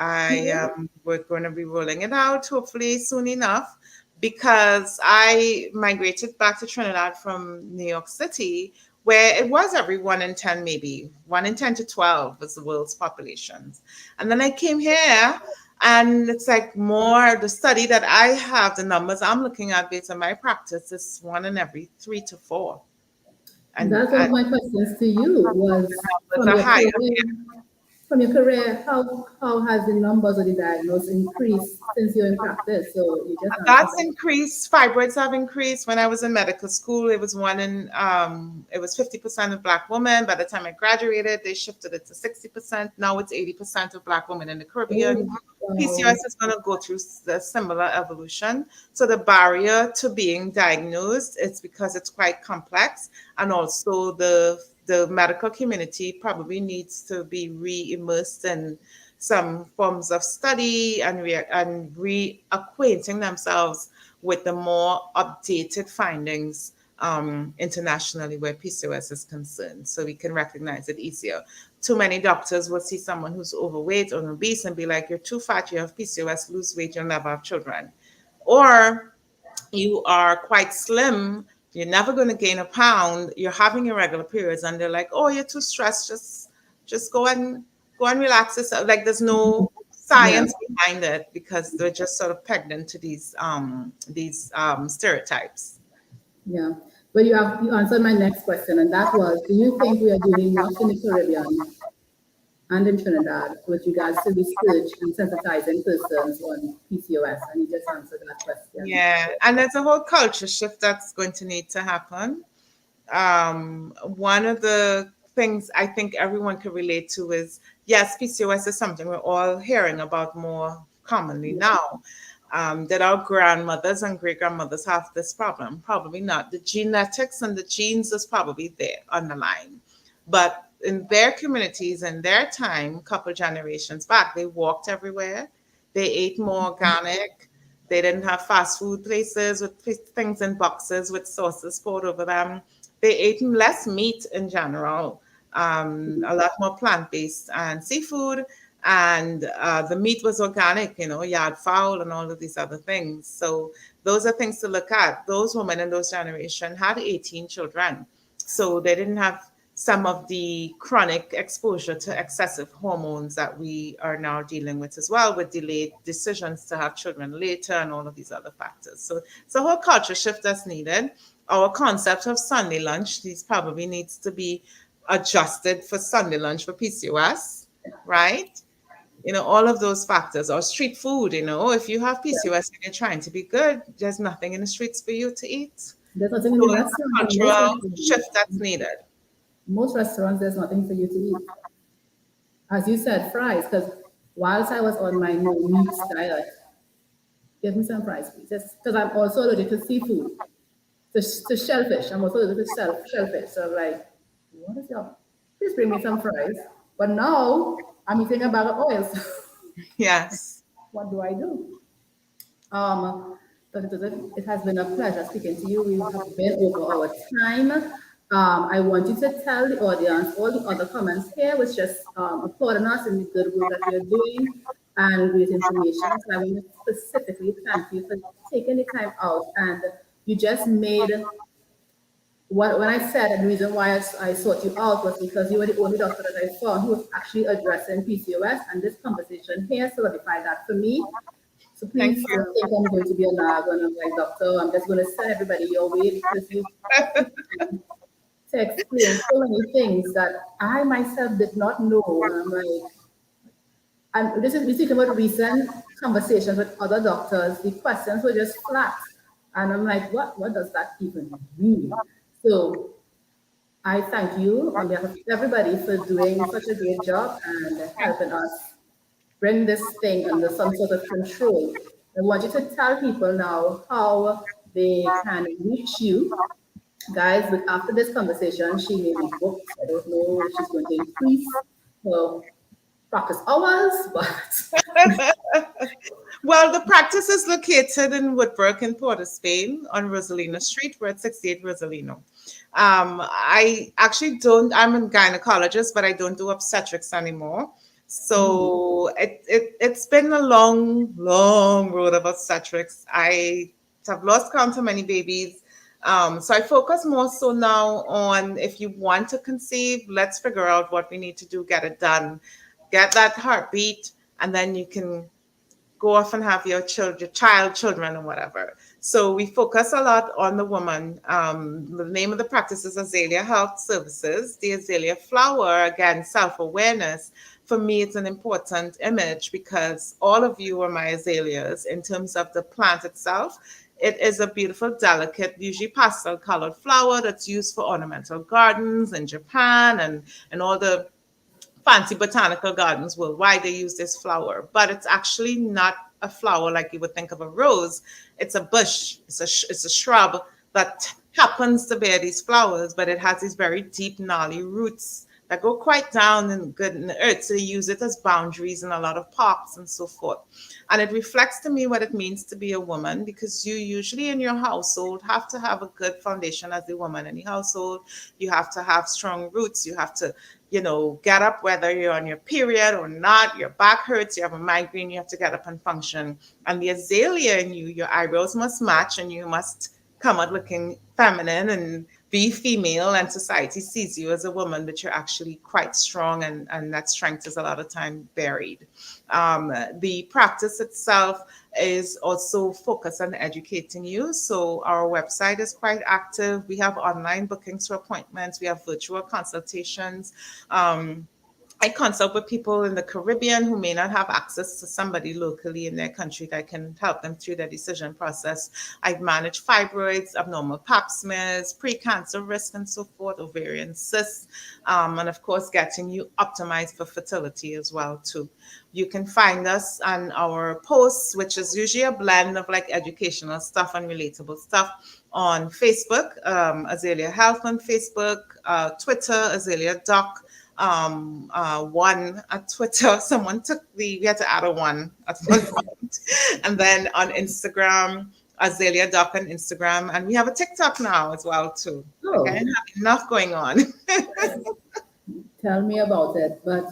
We're going to be rolling it out hopefully soon enough because I migrated back to Trinidad from New York City, where it was every 1 in 10, maybe 1 in 10 to 12 was the world's populations. And then I came here, and it's like more the study that I have, the numbers I'm looking at based on my practice is 1 in every 3 to 4.
That's one of my questions to you was
Numbers are higher.
from your career, how has the numbers of the diagnosed increased since you're in practice? So you just answered
That's
that.
increased. Fibroids have increased. When I was in medical school, it was it was 50% of Black women. By the time I graduated, they shifted it to 60%. Now it's 80% of Black women in the Caribbean. PCOS is going to go through the similar evolution. So the barrier to being diagnosed is because it's quite complex, and also the medical community probably needs to be re-immersed in some forms of study and reacquainting themselves with the more updated findings internationally where PCOS is concerned, so we can recognize it easier. Too many doctors will see someone who's overweight or obese and be like, "You're too fat, you have PCOS, lose weight, you'll never have children." Or you are quite slim, you're never going to gain a pound, you're having irregular periods, and they're like, "Oh, you're too stressed, just go and relax yourself." Like there's no
Yeah,
science behind it because they're just sort of pegged into these stereotypes.
yeah. But you answered my next question, and that was, do you think we are doing enough in the Caribbean and in Trinidad with regards to research and sensitizing persons on PCOS? And you just answered that question.
Yeah, and there's a whole culture shift that's going to need to happen. One of the things I think everyone can relate to is, yes, PCOS is something we're all hearing about more commonly now. Did our grandmothers and great grandmothers have this problem? Probably not. The genetics and the genes is probably there on the line. But in their communities, in their time, couple generations back, they walked everywhere. They ate more organic. They didn't have fast food places with things in boxes with sauces poured over them. They ate less meat in general, a lot more plant-based and seafood, and the meat was organic, yard fowl and all of these other things. So those are things to look at. Those women in those generation had 18 children, so they didn't have some of the chronic exposure to excessive hormones that we are now dealing with as well, with delayed decisions to have children later and all of these other factors. So it's a whole culture shift that's needed. Our concept of Sunday lunch, these probably needs to be adjusted for Sunday lunch for PCOS, right? All of those factors. Or street food, if you have PCOS and you're trying to be good, there's nothing in the streets for you to eat.
There's nothing in
So
the
it's a
restaurant.
cultural shift that's needed.
Most restaurants, there's nothing for you to eat. As you said, fries, because whilst I was on my no meat diet, give me some fries, please. Just because I'm also allergic to seafood, to shellfish. I'm also allergic to shellfish. So I'm like, what is your, please bring me some fries. But now I'm eating a bag of oils.
Yes.
What do I do? But it has been a pleasure speaking to you. We have been over our time. I want you to tell the audience all the other comments here was just applauding us in the good work that we are doing and great information. So I want to specifically thank you for taking the time out. And you just made when I said the reason why I sought you out was because you were the only doctor that I found who was actually addressing PCOS, and this conversation here solidified that for me. So
Thank
please
you.
don't think I'm going to be a nag and I'm like, doctor, I'm just going to send everybody your way because you to explain so many things that I myself did not know. And I'm like, and this is we speak about recent conversations with other doctors. The questions were just flat. And I'm like, what does that even mean? So I thank you on behalf of everybody for doing such a great job and helping us bring this thing under some sort of control. I want you to tell people now how they can reach you Guys, but after this conversation, she may be booked. I don't know if she's going to increase her practice hours, but
Well, the practice is located in Woodbrook in Port of Spain on Rosalino Street. We're at 68 Rosalino. I actually don't, I'm a gynecologist, but I don't do obstetrics anymore. So it's been a long, long road of obstetrics. I have lost count of many babies. So I focus more so now on if you want to conceive, let's figure out what we need to do, get it done, get that heartbeat, and then you can go off and have your children or whatever. So we focus a lot on the woman. The name of the practice is Azalea Health Services. The azalea flower, again, self-awareness. For me, it's an important image because all of you are my azaleas in terms of the plant itself. It is a beautiful, delicate, usually pastel colored flower that's used for ornamental gardens in Japan and all the fancy botanical gardens worldwide, they use this flower, but it's actually not a flower like you would think of a rose. It's a bush. It's a shrub that happens to bear these flowers, but it has these very deep, gnarly roots that go quite down and good in the earth. So they use it as boundaries in a lot of parks and so forth. And it reflects to me what it means to be a woman because you usually in your household have to have a good foundation as a woman in the household. You have to have strong roots. You have to get up whether you're on your period or not, your back hurts, you have a migraine, you have to get up and function. And the azalea in you, your eyebrows must match and you must come out looking feminine and be female, and society sees you as a woman, but you're actually quite strong, and that strength is a lot of time buried. The practice itself is also focused on educating you. So our website is quite active. We have online bookings for appointments. We have virtual consultations. Um, I consult with people in the Caribbean who may not have access to somebody locally in their country that can help them through their decision process. I've managed fibroids, abnormal pap smears, pre-cancer risk, and so forth, ovarian cysts, and of course, getting you optimized for fertility as well too. You can find us on our posts, which is usually a blend of like educational stuff and relatable stuff on Facebook, Azalea Health on Facebook, Twitter, Azalea Doc, one at Twitter. Someone took we had to add a one at one point. And then on Instagram, Azalea Doc on Instagram. And we have a TikTok now as well, too.
oh,
Again, enough going on.
tell me about it. But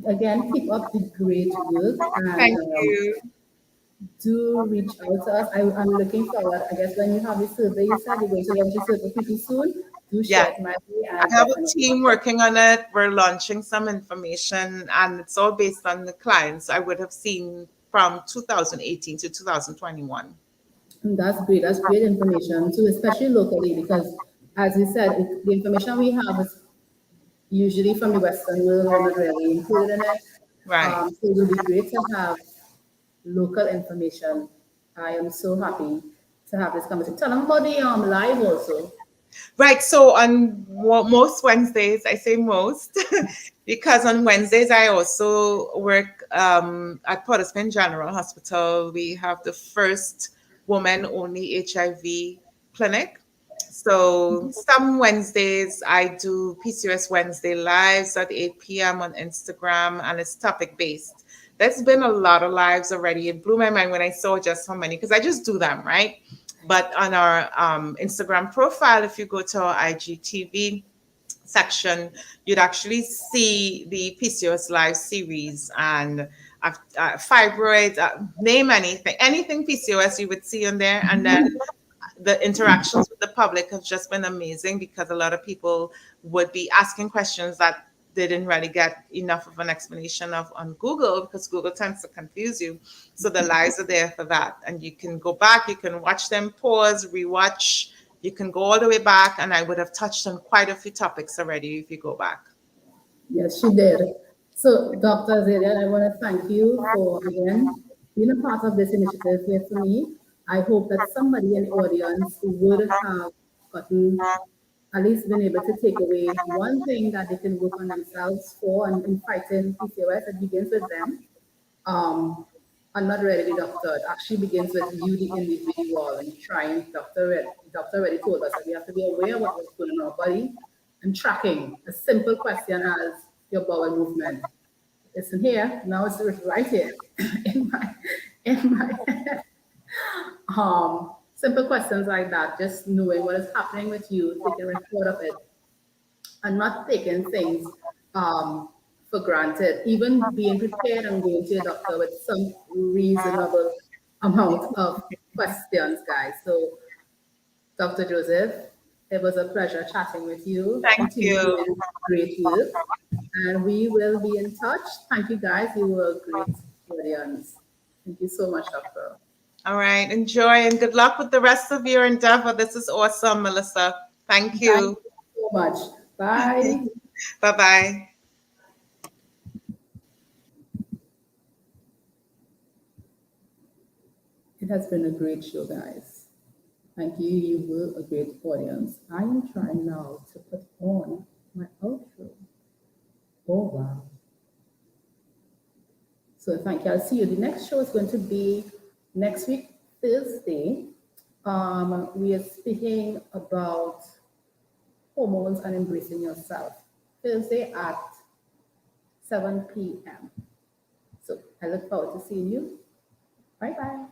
again, keep up the great work and
Thank you.
do reach out to us. I'm looking forward. I guess when you have the survey, you said you're going to launch the survey pretty soon. Do
Yeah.
share it my way
I
and
have a
definitely.
team working on it. We're launching some information, and it's all based on the clients I would have seen from 2018 to 2021.
That's great. That's great information too, especially locally, because as you said, the information we have is usually from the Western world. We're not really included in it.
Right.
So it would be great to have local information. I am so happy to have this conversation. Tell them about the live also.
Right. So on most Wednesdays, I say most because on Wednesdays I also work at Port of Spain General Hospital. We have the first woman-only HIV clinic. So some Wednesdays I do PCOS Wednesday lives at 8 p.m. on Instagram, and it's topic based. There's been a lot of lives already. It blew my mind when I saw just how many, because I just do them, right? But on our Instagram profile, if you go to our IGTV section, you'd actually see the PCOS live series and fibroids, name anything PCOS you would see on there. And then the interactions with the public have just been amazing because a lot of people would be asking questions that they didn't really get enough of an explanation of on Google, because Google tends to confuse you. So the lives are there for that. And you can go back, you can watch them, pause, rewatch. You can go all the way back. And I would have touched on quite a few topics already if you go back.
Yes, she did. So, Dr. Azalea, I want to thank you for, again, being a part of this initiative here for me. I hope that somebody in the audience would have gotten, at least been able to take away one thing that they can work on themselves for and in fighting PCOS. It begins with them. Um, I'm not ready to be doctored actually begins with you, the individual, and trying. Doctor already told us that we have to be aware of what's going on in our body and tracking. A simple question as your bowel movement. Listen here, now it's right here in my head. Simple questions like that, just knowing what is happening with you, taking record of it, and not taking things for granted, even being prepared and going to your doctor with some reasonable amount of questions, guys. So, Dr. Joseph, it was a pleasure chatting with you.
Thank
Continue
you.
doing great work, and we will be in touch. Thank you, guys. You were a great audience. Thank you so much, Doctor.
All right. Enjoy and good luck with the rest of your endeavor. This is awesome, Melissa. Thank
Thank
you.
you so much. Bye.
Bye bye.
It has been a great show, guys. Thank you. You were a great audience. I am trying now to put on my outro. Oh, wow. So thank you. I'll see you. The next show is going to be next week, Thursday. We are speaking about hormones and embracing yourself. Thursday at 7 p.m. So I look forward to seeing you. Bye bye.